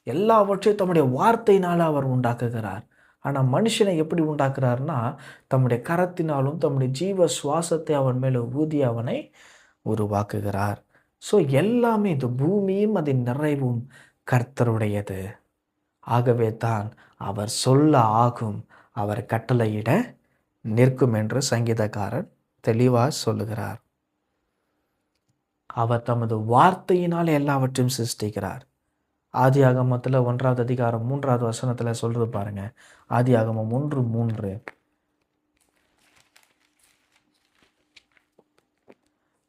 எல்லாவற்றையும் தம்முடைய வார்த்தையினால் அவர் உண்டாக்குகிறார். ஆனால் மனுஷனை எப்படி உண்டாக்குறாருன்னா, தம்முடைய கரத்தினாலும் தம்முடைய ஜீவ சுவாசத்தை அவன் மேலே ஊதி அவனை உருவாக்குகிறார். ஸோ எல்லாமே இந்த பூமியும் அதன் நிறைவும் கர்த்தருடையது. ஆகவே தான் அவர் சொல்ல ஆகும், அவர் கட்டளையிட நிற்கும் என்று சங்கீதக்காரன் தெளிவாக சொல்லுகிறார். அவர் தமது வார்த்தையினால் எல்லாவற்றையும் சிருஷ்டிக்கிறார். ஆதியாகமத்தில் 1 அதிகாரம் 3 வசனத்தில் சொல்றது பாருங்க. ஆதியாகமம் 1:3,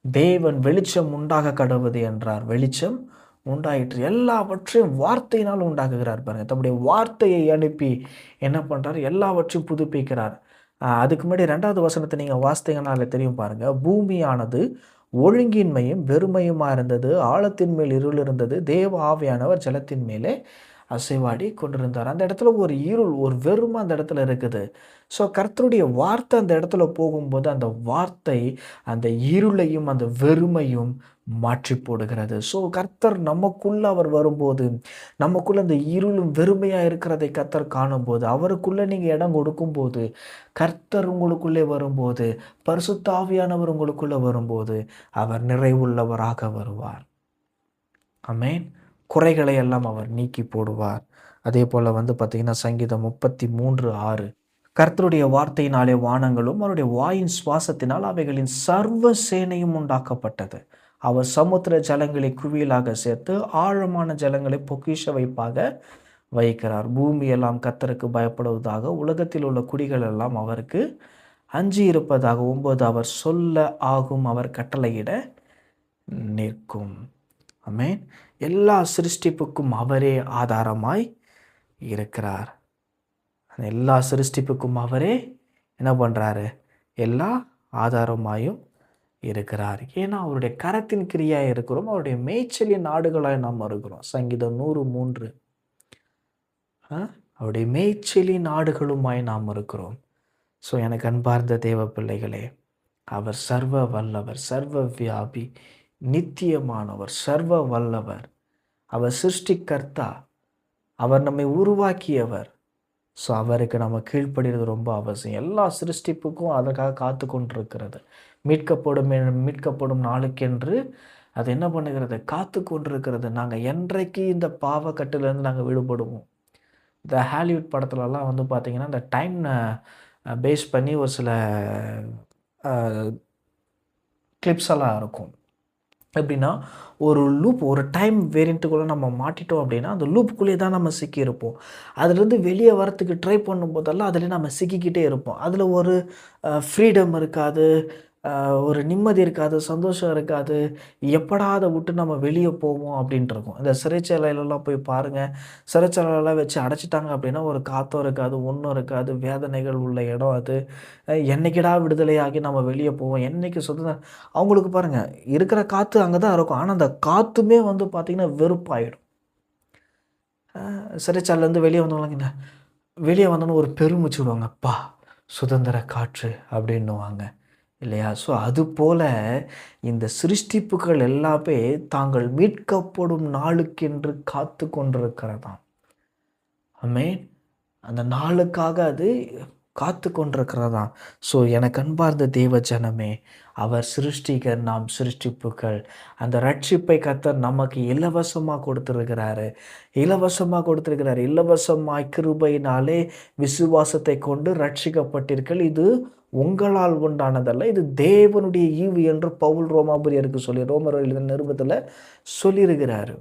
தேவன் வெளிச்சம் உண்டாக கடவுது என்றார், வெளிச்சம் உண்டாயிற்று. எல்லாவற்றையும் வார்த்தையினால் உண்டாக்குகிறார். பாருங்க, தம்முடைய வார்த்தையை அனுப்பி என்ன பண்ணுறார்? எல்லாவற்றையும் புதுப்பிக்கிறார். அதுக்கு முன்னாடி 2வது வசனத்தை நீங்கள் வாசித்தீங்கன்னால தெரியும் பாருங்க. பூமியானது ஒழுங்கின்மையும் வெறுமையுமாக இருந்தது, ஆழத்தின் மேல் இருள் இருந்தது, தேவ ஆவியானவர் ஜலத்தின் மேலே அசைவாடி கொண்டிருந்தார். அந்த இடத்துல ஒரு இருள், ஒரு வெறுமை அந்த இடத்துல இருக்குது. ஸோ கர்த்தருடைய வார்த்தை அந்த இடத்துல போகும்போது அந்த வார்த்தை அந்த இருளையும் அந்த வெறுமையும் மாற்றி போடுகிறது. ஸோ கர்த்தர் நமக்குள்ளே அவர் வரும்போது, நமக்குள்ளே அந்த இருளும் வெறுமையாக இருக்கிறதை கர்த்தர் காணும்போது, அவருக்குள்ளே நீங்கள் இடம் கொடுக்கும்போது, கர்த்தர் உங்களுக்குள்ளே வரும்போது, பரிசுத்த ஆவியானவர் உங்களுக்குள்ளே வரும்போது அவர் நிறைவுள்ளவராக வருவார். ஆமென். குறைகளை எல்லாம் அவர் நீக்கி போடுவார். அதே போல் பார்த்திங்கன்னா சங்கீதம் 33:6, கர்த்தருடைய வார்த்தையினாலே வானங்களும் அவருடைய வாயின் சுவாசத்தினால் அவைகளின் சர்வ சேனையும் உண்டாக்கப்பட்டது. அவர் சமுத்திர ஜலங்களை குவியலாக சேர்த்து ஆழமான ஜலங்களை பொக்கிஷ வைப்பாக வைக்கிறார். பூமி எல்லாம் கர்த்தருக்கு பயப்படுவதாக, உலகத்தில் உள்ள குடிகள் எல்லாம் அவருக்கு அஞ்சி இருப்பதாக. 9, அவர் சொல்ல ஆகும், அவர் கட்டளையிட நிற்கும். ஆமென். எல்லா சிருஷ்டிப்புக்கும் அவரே ஆதாரமாய் இருக்கிறார். எல்லா சிருஷ்டிப்புக்கும் அவரே என்ன பண்ணுறாரு? எல்லா ஆதாரமாயும் இருக்கிறார். ஏன்னா அவருடைய கரத்தின் கிரியாக இருக்கிறோம், அவருடைய மேய்ச்சலின் நாடுகளாய் நாம் இருக்கிறோம். சங்கீதம் 103, அவருடைய மேய்ச்சலின் நாடுகளுமாய் நாம் இருக்கிறோம். ஸோ எனக்கு அன்பார்ந்த தேவ பிள்ளைகளே, அவர் சர்வ வல்லவர், சர்வ வியாபி, நித்தியமானவர், சர்வ வல்லவர். அவர் சிருஷ்டிகர்த்தா, அவர் நம்மை உருவாக்கியவர். ஸோ அவருக்கு நம்ம கீழ்ப்படுகிறது ரொம்ப அவசியம். எல்லா சிருஷ்டிப்புக்கும் அதற்காக காத்து கொண்டிருக்கிறது. மீட்கப்படும் நாளுக்கென்று அது என்ன பண்ணுகிறது? காத்து கொண்டிருக்கிறது. நாங்கள் என்றைக்கு இந்த பாவக்கட்டிலேருந்து நாங்கள் விடுபடுவோம்? இந்த ஹாலிவுட் படத்துலலாம் பார்த்திங்கன்னா இந்த டைம் பேஸ் பண்ணி ஒரு சில கிளிப்ஸ் எல்லாம் இருக்கும். எப்படின்னா, ஒரு லூப், ஒரு டைம் வேரியண்ட்டுக்குள்ளே நம்ம மாட்டிட்டோம் அப்படின்னா அந்த லூப்புக்குள்ளே தான் நம்ம சிக்கியிருப்போம். அதுலேருந்து வெளியே வரத்துக்கு ட்ரை பண்ணும்போதெல்லாம் அதில் நம்ம சிக்கிக்கிட்டே இருப்போம். அதில் ஒரு ஃப்ரீடம் இருக்காது, ஒரு நிம்மதி இருக்காது, சந்தோஷம் இருக்காது. எப்படா அதை விட்டு நம்ம வெளியே போவோம் அப்படின்ட்டு இருக்கும். இந்த சிறைச்சாலையிலலாம் போய் பாருங்கள், சிறைச்சாலையெல்லாம் வச்சு அடைச்சிட்டாங்க அப்படின்னா ஒரு காற்றும் இருக்காது, ஒன்றும் இருக்காது, வேதனைகள் உள்ள இடம் அது. என்னைக்கிடா விடுதலையாகி நம்ம வெளியே போவோம், என்னைக்கு சுதந்திரம். அவங்களுக்கு பாருங்கள், இருக்கிற காற்று அங்கே தான் இருக்கும், ஆனால் அந்த காற்றுமே பார்த்திங்கன்னா வெறுப்பாயிடும். சிறைச்சாலையிலேருந்து வெளியே வந்தவங்களாங்க, வெளியே வந்தோன்னே ஒரு பெருமூச்சு விடுவாங்க. அப்பா சுதந்திர காற்று அப்படின்னுவாங்க இல்லையா? ஸோ அதுபோல இந்த சிருஷ்டிப்புகள் எல்லாமே தாங்கள் மீட்கப்படும் நாளுக்கென்று காத்து கொண்டிருக்கிறதாம். ஆமென். அந்த நாளுக்காக அது காத்து கொண்டிருக்கிறதாம். ஸோ எனக்கு அன்பார்ந்த தேவ ஜனமே, அவர் சிருஷ்டிகர், நாம் சிருஷ்டிப்புகள். அந்த ரட்சிப்பை கர்த்தர் நமக்கு இலவசமா கொடுத்திருக்கிறாரு. இலவசமா கொடுத்திருக்கிறார். இலவசமாய் கிருபையினாலே விசுவாசத்தை கொண்டு ரட்சிக்கப்பட்டீர்கள். இது உங்களால் உண்டானதல்ல. இது தேவனுடைய ஈவு என்று பவுல் ரோமாபுரியருக்கு ரோமர் எழுதின நிருபத்தில சொல்லியிருக்கிறாரு.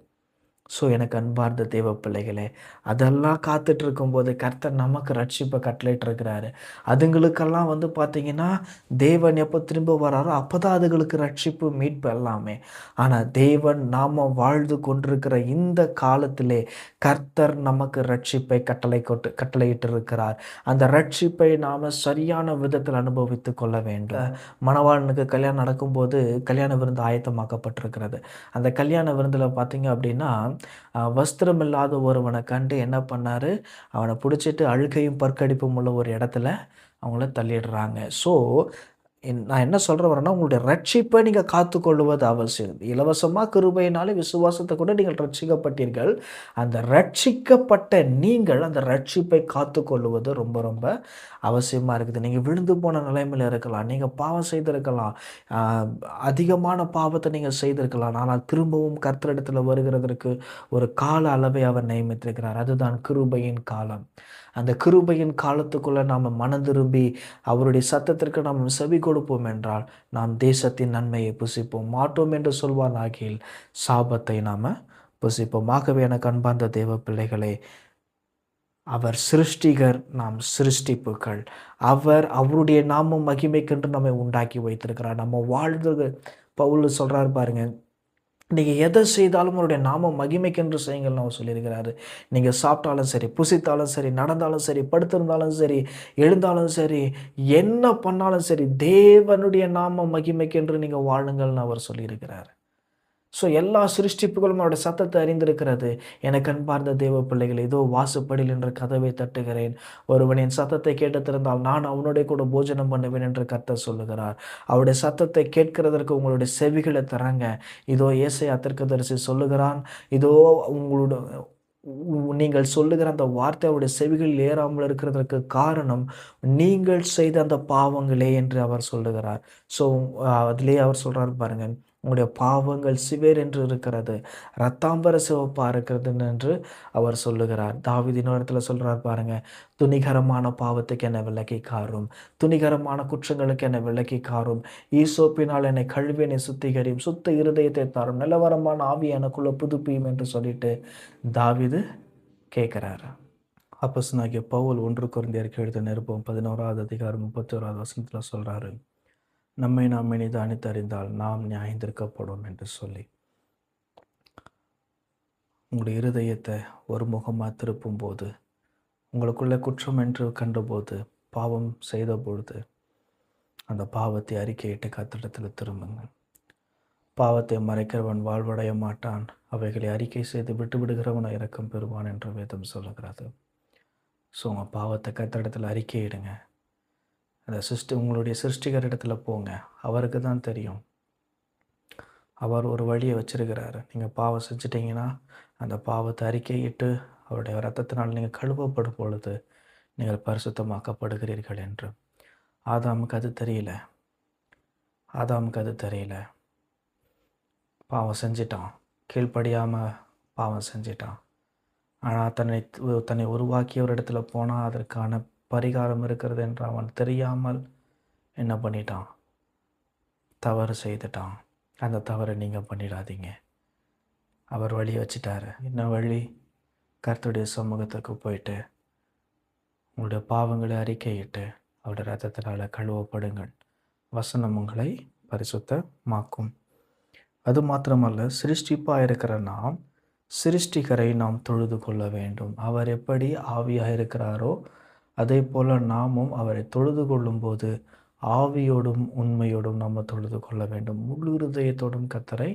ஸோ எனக்கு அன்பார்ந்த தேவ பிள்ளைகளே, அதெல்லாம் காத்துட்டு இருக்கும்போது கர்த்தர் நமக்கு ரட்சிப்பை கட்டளையிட்டிருக்கிறாரு. அதுங்களுக்கெல்லாம் பார்த்தீங்கன்னா, தேவன் எப்போ திரும்ப வராரோ அப்போ தான் அதுகளுக்கு ரட்சிப்பு, மீட்பு எல்லாமே. ஆனால் தேவன் நாம வாழ்ந்து கொண்டிருக்கிற இந்த காலத்திலே கர்த்தர் நமக்கு ரட்சிப்பை கட்டளையிட்டிருக்கிறார். அந்த ரட்சிப்பை நாம சரியான விதத்தில் அனுபவித்து கொள்ள வேண்டும். மணவாளனுக்கு கல்யாணம் நடக்கும்போது கல்யாண விருந்து ஆயத்தமாக்கப்பட்டிருக்கிறது. அந்த கல்யாண விருந்தில் பார்த்தீங்க அப்படின்னா, வஸ்திரம் இல்லாத ஒருவனை கண்டு என்ன பண்ணாரு, அவனை பிடிச்சிட்டு அழுகையும் பற்கடிப்பும் உள்ள ஒரு இடத்துல அவங்கள தள்ளிடுறாங்க. ஸோ நான் என்ன சொல்ல வரேன்னா, உங்களுடைய ரட்சிப்பை நீங்கள் காத்துக்கொள்வது அவசியம். இலவசமாக கிருபையினாலே விசுவாசத்தை கூட நீங்கள் ரட்சிக்கப்பட்டீர்கள். அந்த ரட்சிக்கப்பட்ட நீங்கள் அந்த ரட்சிப்பை காத்துக்கொள்வது ரொம்ப ரொம்ப அவசியமாக இருக்குது. நீங்கள் விழுந்து போன நிலைமையில் இருக்கலாம், நீங்கள் பாவம் செய்திருக்கலாம், அதிகமான பாவத்தை நீங்கள் செய்திருக்கலாம். ஆனால் திரும்பவும் கர்த்தரிடத்தில் வருகிறதற்கு ஒரு கால அளவை அவர் நியமித்திருக்கிறார். அதுதான் கிருபையின் காலம். அந்த கிருபையின் காலத்துக்குள்ளே நாம் மனம் திரும்பி அவருடைய சத்தத்திற்கு நாம் செவி கொடுப்போம் என்றால் நாம் தேசத்தின் நன்மையை புசிப்போம். மாட்டோம் என்று சொல்வார் ஆகியில் சாபத்தை நாம் புசிப்போம். ஆகவே எனக்கு அன்பார்ந்த தேவ பிள்ளைகளே, அவர் சிருஷ்டிகர், நாம் சிருஷ்டிப்புகள். அவருடைய நாம மகிமைக்கென்று நம்மை உண்டாக்கி வைத்திருக்கிறார். நம்ம வாழ்ந்து பவுல் சொல்கிறார் பாருங்க, நீங்கள் எதை செய்தாலும் அவருடைய நாம மகிமைக்கென்று செய்யுங்கள்னு அவர் சொல்லியிருக்கிறாரு. நீங்கள் சாப்பிட்டாலும் சரி, புசித்தாலும் சரி, நடந்தாலும் சரி, படுத்திருந்தாலும் சரி, எழுந்தாலும் சரி, என்ன பண்ணாலும் சரி, தேவனுடைய நாம மகிமைக்கென்று நீங்கள் வாழுங்கள்னு அவர் சொல்லியிருக்கிறார். ஸோ எல்லா சிருஷ்டிப்புகளும் அவருடைய சத்தத்தை அறிந்திருக்கிறது. எனக்கு அன்பார்ந்த தேவ பிள்ளைகள், இதோ வாசப்படியில் என்ற கதவை தட்டுகிறேன். ஒருவன் என் சத்தத்தை கேட்டு திறந்தால் நான் அவனுடைய கூட போஜனம் பண்ணுவேன் என்று கர்த்தர் சொல்லுகிறார். அவருடைய சத்தத்தை கேட்கிறதற்கு உங்களுடைய செவிகளை தராங்க. இதோ ஏசாயா தீர்க்கதரிசி சொல்லுகிறான், இதோ உங்களோட நீங்கள் சொல்லுகிற அந்த வார்த்தை அவருடைய செவிகளில் ஏறாமல் இருக்கிறதற்கு காரணம் நீங்கள் செய்த அந்த பாவங்களே என்று அவர் சொல்லுகிறார். ஸோ அதிலேயே அவர் சொல்கிறார் பாருங்க, உங்களுடைய பாவங்கள் சிவேர் என்று இருக்கிறது, இரத்தாம்பர சிவப்பா இருக்கிறது என்று அவர் சொல்லுகிறார். தாவீது இன்னொரு இடத்துல சொல்கிறார் பாருங்க, துணிகரமான பாவத்துக்கு என்னை விலக்கி காரும், துணிகரமான குற்றங்களுக்கு என்னை விலக்கி காரும், ஈசோப்பினால் என்னை கழுவி என்னை சுத்திகரியும், சுத்த இருதயத்தை தாரும், நிலவரமான ஆவி எனக்குள்ள புதுப்பியும் என்று சொல்லிட்டு தாவீது கேட்கிறாரு. அப்போஸ்தலனாகிய பவுல் 1 கொரிந்தியருக்கு எழுதின நிருபம் 11வது அதிகாரம் 31வது வசனத்தில் சொல்றாரு, நம்மை நாம் நிதானித்தறிந்தால் நாம் நியாயந்திருக்கப்படும் என்று சொல்லி. உங்களுடைய இருதயத்தை ஒரு முகமாக திருப்பும் போது, உங்களுக்குள்ள குற்றம் என்று கண்டபோது, பாவம் செய்த பொழுது அந்த பாவத்தை அறிக்கையிட்டு கர்த்தரிடத்தில் திரும்புங்க. பாவத்தை மறைக்கிறவன் வாழ்வடைய மாட்டான், அவைகளை அறிக்கை செய்து விட்டுவிடுகிறவன் இரக்கம் பெறுவான் என்று வேதம் சொல்லுகிறது. ஸோ உங்கள் பாவத்தை கர்த்தரிடத்தில் அறிக்கையிடுங்க. அந்த உங்களுடைய சிருஷ்டிகர் இடத்துல போங்க. அவருக்கு தான் தெரியும். அவர் ஒரு வழியை வச்சிருக்கிறாரு. நீங்கள் பாவம் செஞ்சிட்டிங்கன்னா அந்த பாவத்தை அறிக்கையிட்டு அவருடைய இரத்தத்தினால் நீங்கள் கழுவப்படும் பொழுது நீங்கள் பரிசுத்தமாக்கப்படுகிறீர்கள் என்று. ஆதாமுக்கு அது தெரியல. பாவம் செஞ்சிட்டான், கீழ்ப்படியாமல் பாவம் செஞ்சிட்டான். ஆனால் தன்னை உருவாக்கியவர் இடத்துல போனால் அதற்கான பரிகாரம் இருக்கிறது என்று அவன் தெரியாமல் என்ன பண்ணிட்டான், தவறு செய்துட்டான். அந்த தவறை நீங்கள் பண்ணிடாதீங்க. அவர் வழி வச்சிட்டாரு. என்ன வழி? கர்த்தருடைய சமூகத்துக்கு போயிட்டு உங்களுடைய பாவங்களை அறிக்கையிட்டு அவருடைய இரத்தத்தினால் கழுவப்படுங்கள். வசனம் உங்களை பரிசுத்தமாக்கும். அது மாத்திரமல்ல, சிருஷ்டிப்பாக இருக்கிற நாம் சிருஷ்டிகரை நாம் தொழுது கொள்ள வேண்டும். அவர் எப்படி ஆவியாக இருக்கிறாரோ அதே போல் நாமும் அவரை தொழுது கொள்ளும்போது ஆவியோடும் உண்மையோடும் நம்ம தொழுது கொள்ள வேண்டும். முழு இருதயத்தோடும் கர்த்தரை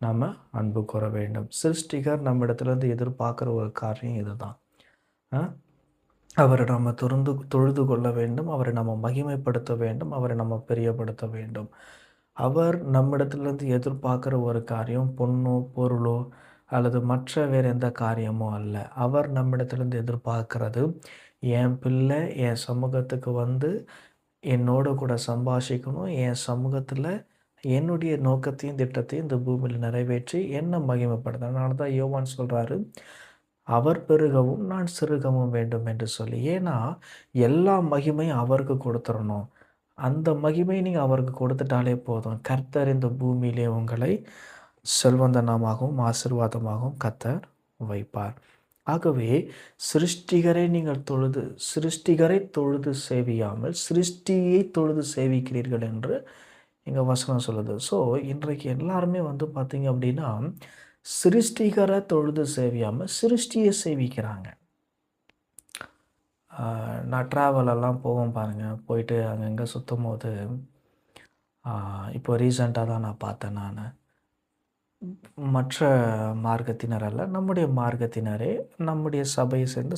நாம் அன்பு கூற வேண்டும். சிருஷ்டிகர் நம்ம இடத்துலேருந்து எதிர்பார்க்குற ஒரு காரியம் இதுதான். அவரை நம்ம தொழுது கொள்ள வேண்டும். அவரை நம்ம மகிமைப்படுத்த வேண்டும். அவரை நம்ம பிரியப்படுத்த வேண்டும். அவர் நம்மிடத்திலிருந்து எதிர்பார்க்கிற ஒரு காரியம் பொன்னோ, பொருளோ அல்லது மற்ற வேறு எந்த காரியமோ அல்ல. அவர் நம்மிடத்திலிருந்து எதிர்பார்க்கிறது, என் பிள்ளை என் சமூகத்துக்கு வந்து என்னோட கூட சம்பாஷிக்கணும். என் சமூகத்தில என்னுடைய நோக்கத்தையும், திட்டத்தையும் இந்த பூமியில நிறைவேற்றி என்ன மகிமைப்படுத்தணும். அதனால தான் யோவான் சொல்றாரு, அவர் பெருகவும் நான் சிறுகவும் வேண்டும் என்று சொல்லி. ஏன்னா, எல்லா மகிமையும் அவருக்கு கொடுத்துறணும். அந்த மகிமையை நீங்க அவருக்கு கொடுத்துட்டாலே போதும். கர்த்தர் இந்த பூமியிலே உங்களை செல்வந்தனமாகவும், ஆசீர்வாதமாகவும் கர்த்தர் வைப்பார். ஆகவே சிருஷ்டிகரை தொழுது சேவியாமல் சிருஷ்டியை தொழுது சேவிக்கிறீர்கள் என்று இங்க வசனம் சொல்லுது. ஸோ, இன்றைக்கு எல்லாருமே வந்து பார்த்தீங்க அப்படின்னா, சிருஷ்டிகரை தொழுது சேவியாம சிருஷ்டியை சேவிக்கிறாங்க. நான் ட்ராவலெல்லாம் போவேன் பாருங்கள். போயிட்டு அங்கங்கே சுற்றும்போது இப்போ ரீசெண்டாக தான் நான் பார்த்தேன் நான். மற்ற மார்க்கத்தினர் அல்ல, நம்முடைய மார்க்கத்தினரே நம்முடைய சபையை சேர்ந்த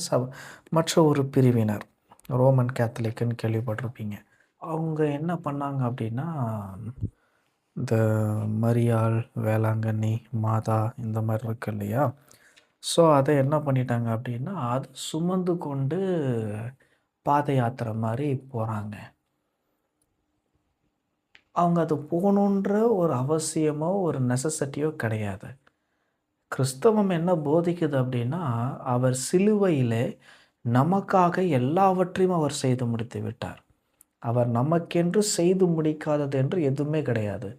மற்ற ஒரு பிரிவினர் ரோமன் கேத்தலிக்குன்னு கேள்விப்பட்டிருப்பீங்க. அவங்க என்ன பண்ணாங்க அப்படின்னா, இந்த மரியாள், வேளாங்கண்ணி, மாதா இந்த மாதிரி இருக்கு இல்லையா? ஸோ அதை என்ன பண்ணிட்டாங்க அப்படின்னா, அதை சுமந்து கொண்டு பாத யாத்திரை மாதிரி போகிறாங்க. அவங்க அது போகணுன்ற ஒரு அவசியமோ ஒரு நெசசிட்டியோ கிடையாது. கிறிஸ்தவம் என்ன போதிக்குது அப்படின்னா, அவர் சிலுவையிலே நமக்காக எல்லாவற்றையும் அவர் செய்து முடித்து விட்டார். அவர் நமக்கென்று செய்து முடிக்காதது என்று எதுவுமே கிடையாது.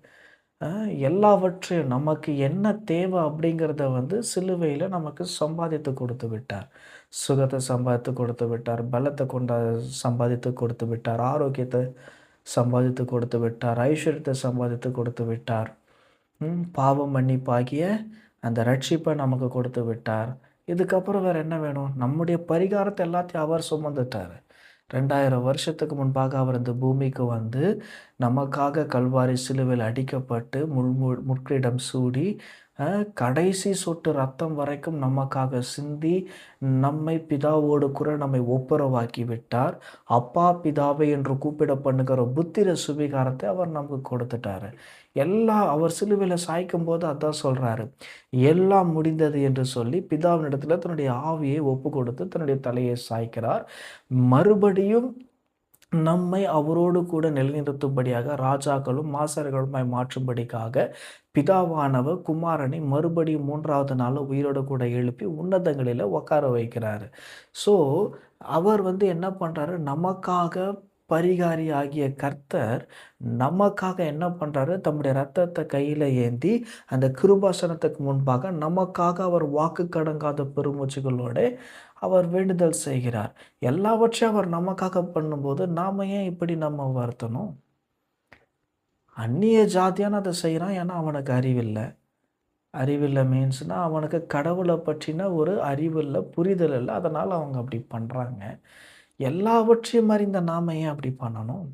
எல்லாவற்றையும் நமக்கு என்ன தேவை அப்படிங்கிறத வந்து சிலுவையில் நமக்கு சம்பாதித்து கொடுத்து விட்டார். சுகத்தை சம்பாதித்து கொடுத்து விட்டார், பலத்தை சம்பாதித்து கொடுத்து விட்டார், ஆரோக்கியத்தை சம்பாதித்து கொடுத்து விட்டார், ஐஸ்வர்யத்தை சம்பாதித்து கொடுத்து விட்டார், பாவ மன்னிப்பாகிய அந்த ரட்சிப்பை நமக்கு கொடுத்து விட்டார். இதுக்கப்புறம் வேறு என்ன வேணும்? நம்முடைய பரிகாரத்தை எல்லாத்தையும் அவர் சுமந்துட்டார். 2000 வருஷத்துக்கு முன்பாக அவர் இந்த பூமிக்கு வந்து நமக்காக கல்வாரி சிலுவையில் அடிக்கப்பட்டு முட்கிரீடம் சூடி கடைசி சொட்டு ரத்தம் வரைக்கும் நமக்காக சிந்தி நம்மை பிதாவோடு கூட நம்மை ஒப்புரவாக்கி விட்டார். அப்பா பிதாவை என்று கூப்பிட பண்ணுகிற புத்திர சுவிகாரத்தை அவர் நமக்கு கொடுத்துட்டாரு. அவர் சிலுவையில் சாய்க்கும் போது அதான் சொல்கிறாரு, எல்லாம் முடிந்தது என்று சொல்லி பிதாவினிடத்தில் தன்னுடைய ஆவியை ஒப்பு கொடுத்து தன்னுடைய தலையை சாய்க்கிறார். மறுபடியும் நம்மை அவரோடு கூட நிலைநிறுத்தும்படியாக ராஜாக்களும் மாசர்களுமாய் மாற்றும்படிக்காக பிதாவானவர் குமாரனை மறுபடியும் 3வது நாள் உயிரோடு கூட எழுப்பி உன்னதங்களில் உட்கார வைக்கிறாரு. ஸோ அவர் வந்து என்ன பண்ணுறாரு, நமக்காக பரிகாரி ஆகிய கர்த்தர் நமக்காக என்ன பண்ணுறாரு, தம்முடைய ரத்தத்தை கையில் ஏந்தி அந்த கிருபாசனத்துக்கு முன்பாக நமக்காக அவர் வாக்கு கடங்காத பெருமூச்சுகளோடு அவர் வேண்டுதல் செய்கிறார். எல்லாவற்றையும் அவர் நமக்காக பண்ணும்போது நாம் ஏன் இப்படி நம்ம வருத்தணும்? அந்நிய ஜாதியான அதை செய்கிறான், ஏன்னா அவனுக்கு அறிவில்லை மீன்ஸ்னால் அவனுக்கு கடவுளை பற்றின ஒரு அறிவில்லை, புரிதல் இல்லை, அதனால் அவங்க அப்படி பண்ணுறாங்க. எல்லாவற்றையும் அறிந்த நாம் ஏன் அப்படி பண்ணணும்?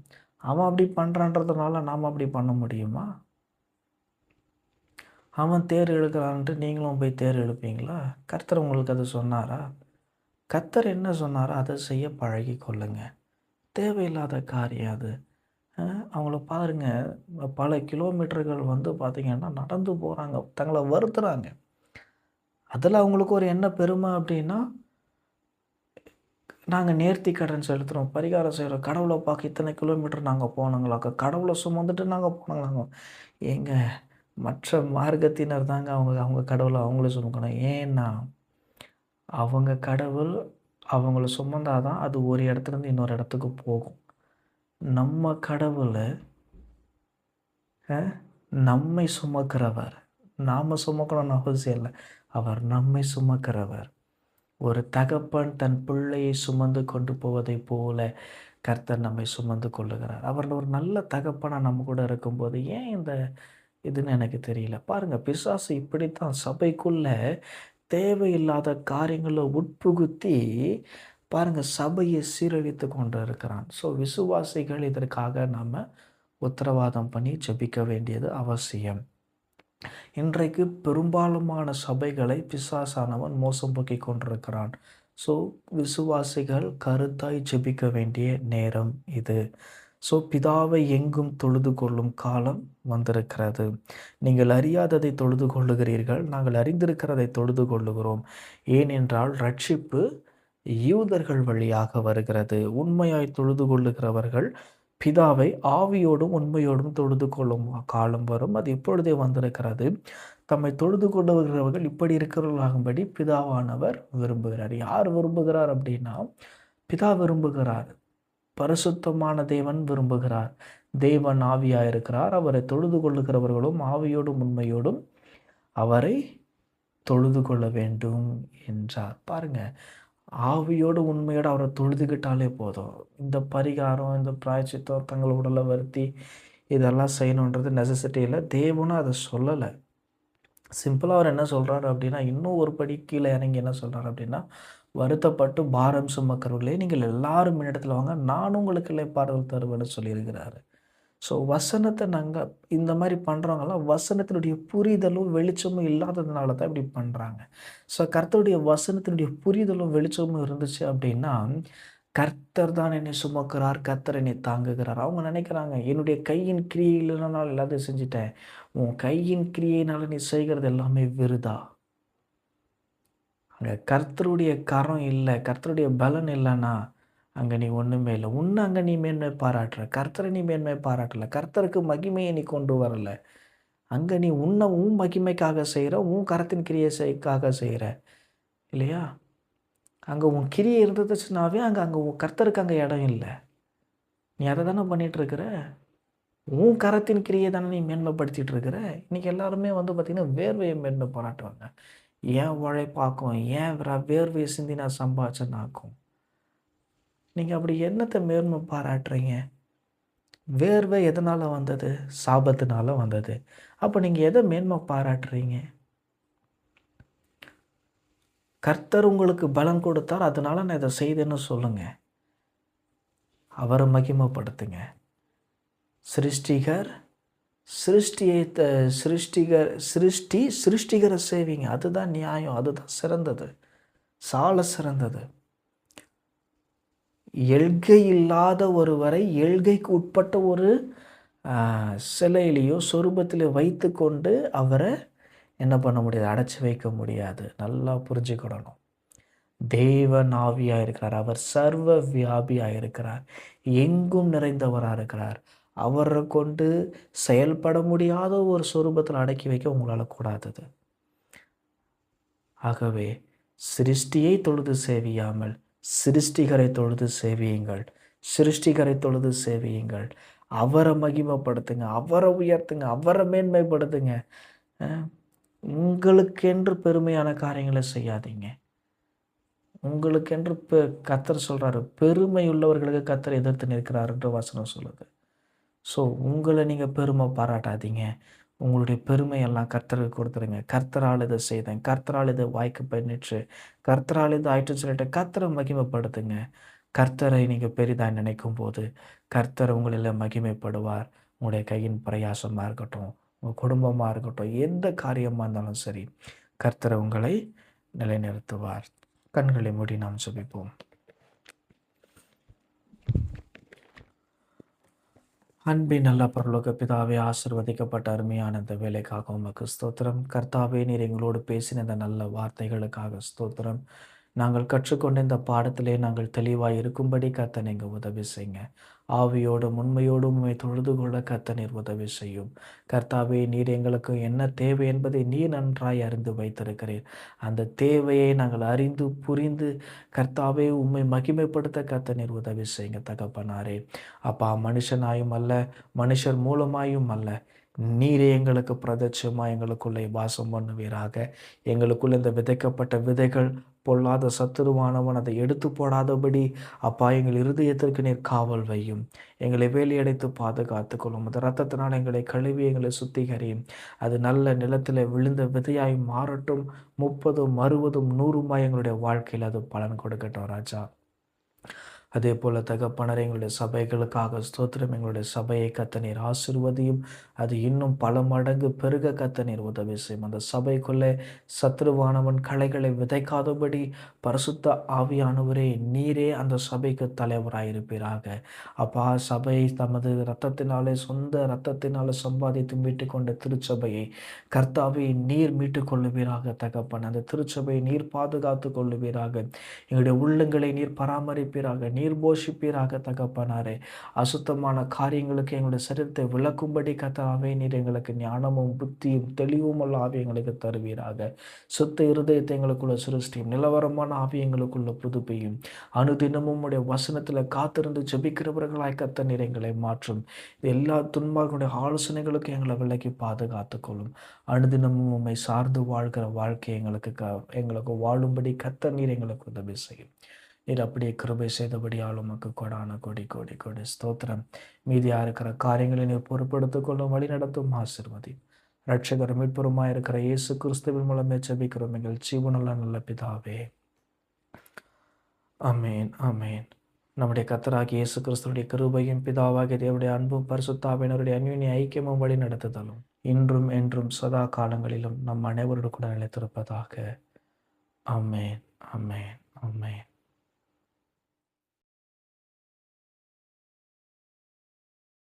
அவன் அப்படி பண்ணுறான்றதுனால நாம் அப்படி பண்ண முடியுமா? அவன் தேர் இழுக்கிறான்ட்டு நீங்களும் போய் தேர் இழுப்பீங்களா? கர்த்தர் உங்களுக்கு அதை சொன்னாரா? கர்த்தர் என்ன சொன்னாரோ அதை செய்ய பழகி கொள்ளுங்க. தேவையில்லாத காரியம் அது. அவங்கள பாருங்கள், பல கிலோமீட்டர்கள் வந்து பார்த்திங்கன்னா நடந்து போகிறாங்க, தங்களை வருத்துகிறாங்க. அதில் அவங்களுக்கு ஒரு என்ன பெருமை அப்படின்னா, நாங்கள் நேர்த்தி கடன் செலுத்துகிறோம், பரிகாரம் செய்கிறோம், கடவுளை பார்க்க இத்தனை கிலோமீட்டர் நாங்கள் போனோங்களாக்கா, கடவுளை சுமந்துட்டு நாங்கள் போனாங்களாங்க. ஏங்க, மற்ற மார்க்கத்தினர் தாங்க அவங்க கடவுளை அவங்களே சுமக்கணும். ஏன்னா அவங்க கடவுள் அவங்கள சுமந்தாதான் அது ஒரு இடத்துலேருந்து இன்னொரு இடத்துக்கு போகும். நம்ம கடவுள் நம்மை சுமக்கிறவர். நாம் சுமக்கணும்னு அவசியம் இல்லை, அவர் நம்மை சுமக்கிறவர். ஒரு தகப்பன் தன் பிள்ளையை சுமந்து கொண்டு போவதை போல கர்த்தர் நம்மை சுமந்து கொள்ளுகிறார். அவர்கள் ஒரு நல்ல தகப்பனாக நம்ம கூட இருக்கும்போது ஏன் இதுன்னு எனக்கு தெரியல. பாருங்கள், பிசாசு இப்படித்தான் சபைக்குள்ளே தேவையில்லாத காரியங்களை உட்புகுத்தி பாருங்கள் சபையை சீரழித்து கொண்டு இருக்கிறான். ஸோ விசுவாசிகள் இதற்காக நாம் உத்தரவாதம் பண்ணி ஜெபிக்க வேண்டியது அவசியம். இன்றைக்கு பெரும்பாலுமான சபைகளை பிசாசானவன் மோசம் போக்கி கொண்டிருக்கிறான். ஸோ விசுவாசிகள் கருத்தாய் ஜெபிக்க வேண்டிய நேரம் இது. ஸோ பிதாவை எங்கும் தொழுது கொள்ளும் காலம் வந்திருக்கிறது. நீங்கள் அறியாததை தொழுது கொள்ளுகிறீர்கள், நாங்கள் அறிந்திருக்கிறதை தொழுது கொள்ளுகிறோம். ஏனென்றால் ரட்சிப்பு யூதர்கள் வழியாக வருகிறது. உண்மையாய் தொழுது கொள்ளுகிறவர்கள் பிதாவை ஆவியோடும் உண்மையோடும் தொழுது கொள்ளும் காலம் வரும். அது இப்பொழுதே வந்திருக்கிறது. தம்மை தொழுது கொள்ளுகிறவர்கள் இப்படி இருக்கிறவர்களாகும்படி பிதாவானவர் விரும்புகிறார். யார் விரும்புகிறார் அப்படின்னா, பிதா விரும்புகிறார். பரிசுத்தமான தேவன் விரும்புகிறார். தேவன் ஆவியாக இருக்கிறார். அவரை தொழுது கொள்ளுகிறவர்களும் ஆவியோடும் உண்மையோடும் அவரை தொழுது கொள்ள வேண்டும் என்றார். பாருங்க, ஆவியோடு உண்மையோடு அவரை தொழுதுகிட்டாலே போதும். இந்த பரிகாரம், இந்த பிராயச்சித்தம், தங்கள் உடலை வருத்தி இதெல்லாம் செய்யணுன்றது நெசசிட்டி இல்லை. தேவனும் அதை சொல்லலை. சிம்பிளாக அவர் என்ன சொல்கிறாரு அப்படின்னா, இன்னும் ஒரு படி கீழே இறங்கி என்ன சொல்கிறார் அப்படின்னா, வருத்தப்பட்டு பாரம் சுமக்கிறவர்களே நீங்கள் எல்லாரும் இடத்துல வாங்க, நான் உங்களுக்கு இளைப்பாறுதல் தருவேன்னு சொல்லியிருக்கிறாரு. ஸோ வசனத்தை நாங்கள் இந்த மாதிரி பண்ணுறவங்கலாம் வசனத்தினுடைய புரிதலும் வெளிச்சமும் இல்லாததுனால தான் இப்படி பண்ணுறாங்க. ஸோ கர்த்தருடைய வசனத்தினுடைய புரிதலும் வெளிச்சமும் இருந்துச்சு அப்படின்னா, கர்த்தர் தான் என்னை சுமக்கிறார், கர்த்தர் என்னை தாங்குகிறார். அவங்க நினைக்கிறாங்க, என்னுடைய கையின் கிரியையில் நான் எல்லாத்தையும் செஞ்சுட்டேன். உன் கையின் கிரியையினால் நீ செய்கிறது எல்லாமே விருதா. அங்கே கர்த்தருடைய கரம் இல்லை, கர்த்தருடைய பலன் இல்லைன்னா அங்கே நீ ஒன்றுமே இல்லை. உன்னை அங்கே நீ மேன்மை பாராட்டுற, கர்த்தரை நீ மேன்மை பாராட்டலை, கர்த்தருக்கு மகிமையை நீ கொண்டு வரலை. அங்கே நீ உன்னை உன் மகிமைக்காக செய்கிற, உன் கரத்தின் கிரியைக்காக செய்கிற இல்லையா? அங்கே உன் கிரியை இருந்துச்சுனாவே அங்கே உன் கர்த்தருக்கு அங்கே இடம் இல்லை. நீ அதை தானே பண்ணிகிட்ருக்கிற. உன் கரத்தின் கிரியை தானே நீ மேன்மைப்படுத்திகிட்டு இருக்கிற. இன்றைக்கி எல்லாருமே பார்த்திங்கன்னா வேர்வையை மேன்மை பாராட்டுவாங்க. ஏன் உழைப்பாக்கும், ஏன் வேர்வையை சிந்தி நான் சம்பாதிச்சேன்னாக்கும். நீங்கள் அப்படி என்னத்தை மேன்மை பாராட்டுறீங்க? வேர்வை எதனால் வந்தது? சாபத்தினால வந்தது. அப்போ நீங்கள் எதை மேன்மை பாராட்டுறீங்க? கர்த்தர் உங்களுக்கு பலம் கொடுத்தார், அதனால நான் இதை செய்தேன்னு சொல்லுங்கள். அவரை மகிமைப்படுத்துங்க. சிருஷ்டிகர் சிருஷ்டிகரை சேவிங்க. அதுதான் நியாயம், அதுதான் சிறந்தது, சால சிறந்தது. எல்கை இல்லாத ஒருவரை எல்கைக்கு உட்பட்ட ஒரு சிலையிலேயோ சொரூபத்திலே வைத்து கொண்டு அவரை என்ன பண்ண முடியாது? அடைச்சி வைக்க முடியாது. நல்லா புரிஞ்சுக்கிடணும். தேவன் ஆவியாக இருக்கிறார். அவர் சர்வ வியாபியாக இருக்கிறார். எங்கும் நிறைந்தவராக இருக்கிறார். அவரை கொண்டு செயல்பட முடியாத ஒரு சொரூபத்தில் அடக்கி வைக்க உங்களால் கூடாதது. ஆகவே சிருஷ்டியை தொழுது சேவியாமல் சிருஷ்டிகரை தொழுது சேவியுங்கள். சிருஷ்டிகரை தொழுது சேவியுங்கள். அவரை மகிமைப்படுத்துங்க, அவரை உயர்த்துங்க, அவரை மேன்மைப்படுத்துங்க. உங்களுக்கென்று பெருமையான காரியங்களை செய்யாதீங்க. உங்களுக்கென்று கர்த்தர் சொல்கிறாரு, பெருமை உள்ளவர்களுக்கு கர்த்தர் எதிர்த்து நிற்கிறாருன்ற வசனம் சொல்லுது. ஸோ உங்களை நீங்கள் பெருமை பாராட்டாதீங்க. உங்களுடைய பெருமையெல்லாம் கர்த்தருக்கு கொடுத்துருங்க. கர்த்தரால் இதை செய்தேன், கர்த்தரால் இதை வாய்க்கு பண்ணிட்டு, கர்த்தரால் இது ஆயிட்டுன்னு சொல்லிட்டு கர்த்தரை மகிமைப்படுத்துங்க. கர்த்தரை நீங்கள் பெரிதாக நினைக்கும் போது கர்த்தர் உங்களில் மகிமைப்படுவார். உங்களுடைய கையின் பிரயாசமாக இருக்கட்டும், உங்கள் குடும்பமாக இருக்கட்டும், எந்த காரியமாக இருந்தாலும் சரி, கர்த்தரை உங்களை நிலைநிறுத்துவார். கண்களை மூடி நாம் ஜெபிப்போம். அன்பின் நல்ல பரலோக பிதாவே, ஆசீர்வதிக்கப்பட்ட அருமையான இந்த வேலைக்காக உமக்கு ஸ்தோத்திரம். கர்த்தாவே, நீர் எங்களோடு பேசின இந்த நல்ல வார்த்தைகளுக்காக ஸ்தோத்திரம். நாங்கள் கற்றுக்கொண்ட இந்த பாடத்திலே நாங்கள் தெளிவாக இருக்கும்படி கர்த்தர் நீங்கள் உதவி செய்யுங்க. ஆவியோடும் உண்மையோடும் உண்மை தொழுது கொள்ள கர்த்தர் நீர் உதவி செய்யும். கர்த்தாவே, நீர் எங்களுக்கு என்ன தேவை என்பதை நீர் நன்றாய் அறிந்து வைத்திருக்கிறீர். அந்த தேவையை நாங்கள் அறிந்து புரிந்து கர்த்தாவே உம்மை மகிமைப்படுத்த கர்த்தர் நீர் உதவி செய்யுங்க தகப்பனாரே. அப்பா, மனுஷனாயும் அல்ல, மனுஷர் மூலமாயும் அல்ல, நீரே எங்களுக்கு பிரதட்சமாக எங்களுக்குள்ளே வாசம் பண்ணுவீராக. எங்களுக்குள்ளே இந்த விதைக்கப்பட்ட விதைகள் பொல்லாத சத்துருவானவன் அதை எடுத்து போடாதபடி அப்பா எங்கள் இருதயத்திற்கு நீர் காவல் வையும். எங்களை வேலியடைத்து பாதுகாத்து கொள்ளும். அந்த இரத்தத்தினால் எங்களை கழுவி எங்களை சுத்திகரியும். அது நல்ல நிலத்தில் விழுந்த விதையாய் மாறட்டும். 30, 60, 100 எங்களுடைய வாழ்க்கையில் அது பலன் கொடுக்கட்டும் ராஜா. அதே போல தகப்பனரே, எங்களுடைய சபைகளுக்காக ஸ்தோத்திரம். எங்களுடைய சபையை கர்த்தர் நீர் ஆசீர்வதியும். அது இன்னும் பல மடங்கு பெருக கர்த்தர் நீர் உதவி செய்யும். அந்த சபைக்குள்ளே சத்துருவானவன் களைகளை விதைக்காதபடி பரிசுத்த ஆவியானவரே, நீரே அந்த சபைக்கு தலைவராயிருப்பீராக. அப்பா, சபை தமது இரத்தத்தினாலே, சொந்த இரத்தத்தினாலே சம்பாதித்து மீட்டுக்கொண்ட திருச்சபையை கர்த்தாவே நீர் மீட்டுக் கொள்ளுவீராக தகப்பன். அந்த திருச்சபையை நீர் பாதுகாத்து கொள்ளுவீராக. எங்களுடைய உள்ளங்களை நீர் பராமரிப்பீராக, நீர் போஷிப்பீராக தகப்பனாரே. அசுத்தமான காரியங்களுக்கு எங்களுடைய சரீரத்தை விலக்கும்படி கர்த்தாவே நீர் எங்களுக்கு ஞானமும் புத்தியும் தெளிவும் உள்ள ஆவி எங்களுக்கு தருவீராக. சுத்த இருதயத்தை எங்களுக்குள்ள சிருஷ்டியும், நிலவரமான ஆவி எங்களுக்குள்ள புதுப்பியும். அனுதினமும் உடைய வசனத்தில் காத்திருந்து ஜெபிக்கிறவர்களாய் கர்த்தர் நீர் எங்களை மாற்றும். இது எல்லா துன்மார்களுடைய ஆலோசனைகளுக்கும் எங்களை விலக்கி பாதுகாத்துக் கொள்ளும். அனுதினமும் உம்மை சார்ந்து வாழ்கிற வாழ்க்கை எங்களுக்கு வாழும்படி கர்த்தர் நீர் எங்களுக்கு உதவி செய்யும். நீர் அப்படியே கிருபை செய்தபடியால் உமக்கு கொடான கொடி கொடி கொடி ஸ்தோத்திரம். மீதியாக இருக்கிற காரியங்களை நீர் பொறுப்படுத்திக் கொள்ளும், வழி நடத்தும், ஆசீர்வதி. இரட்சகர் மீட்பருமாய் இருக்கிற இயேசு கிறிஸ்துவின் மூலமே ஜெபிக்கிறோம் எங்கள் ஜீவனுள்ள நல்ல பிதாவே. ஆமென், ஆமென். நம்முடைய கர்த்தராகிய இயேசு கிறிஸ்துவுடைய கிருபையும் பிதாவாகிய தேவனுடைய அன்பும் பரிசுத்த ஆவியானவருடைய அந்யோன்ய ஐக்கியமும் வழி நடத்துதலும் இன்றும் என்றும் சதா காலங்களிலும் நம் அனைவரோடு கூட நிலைத்திருப்பதாக. ஆமென், ஆமென், ஆமென்.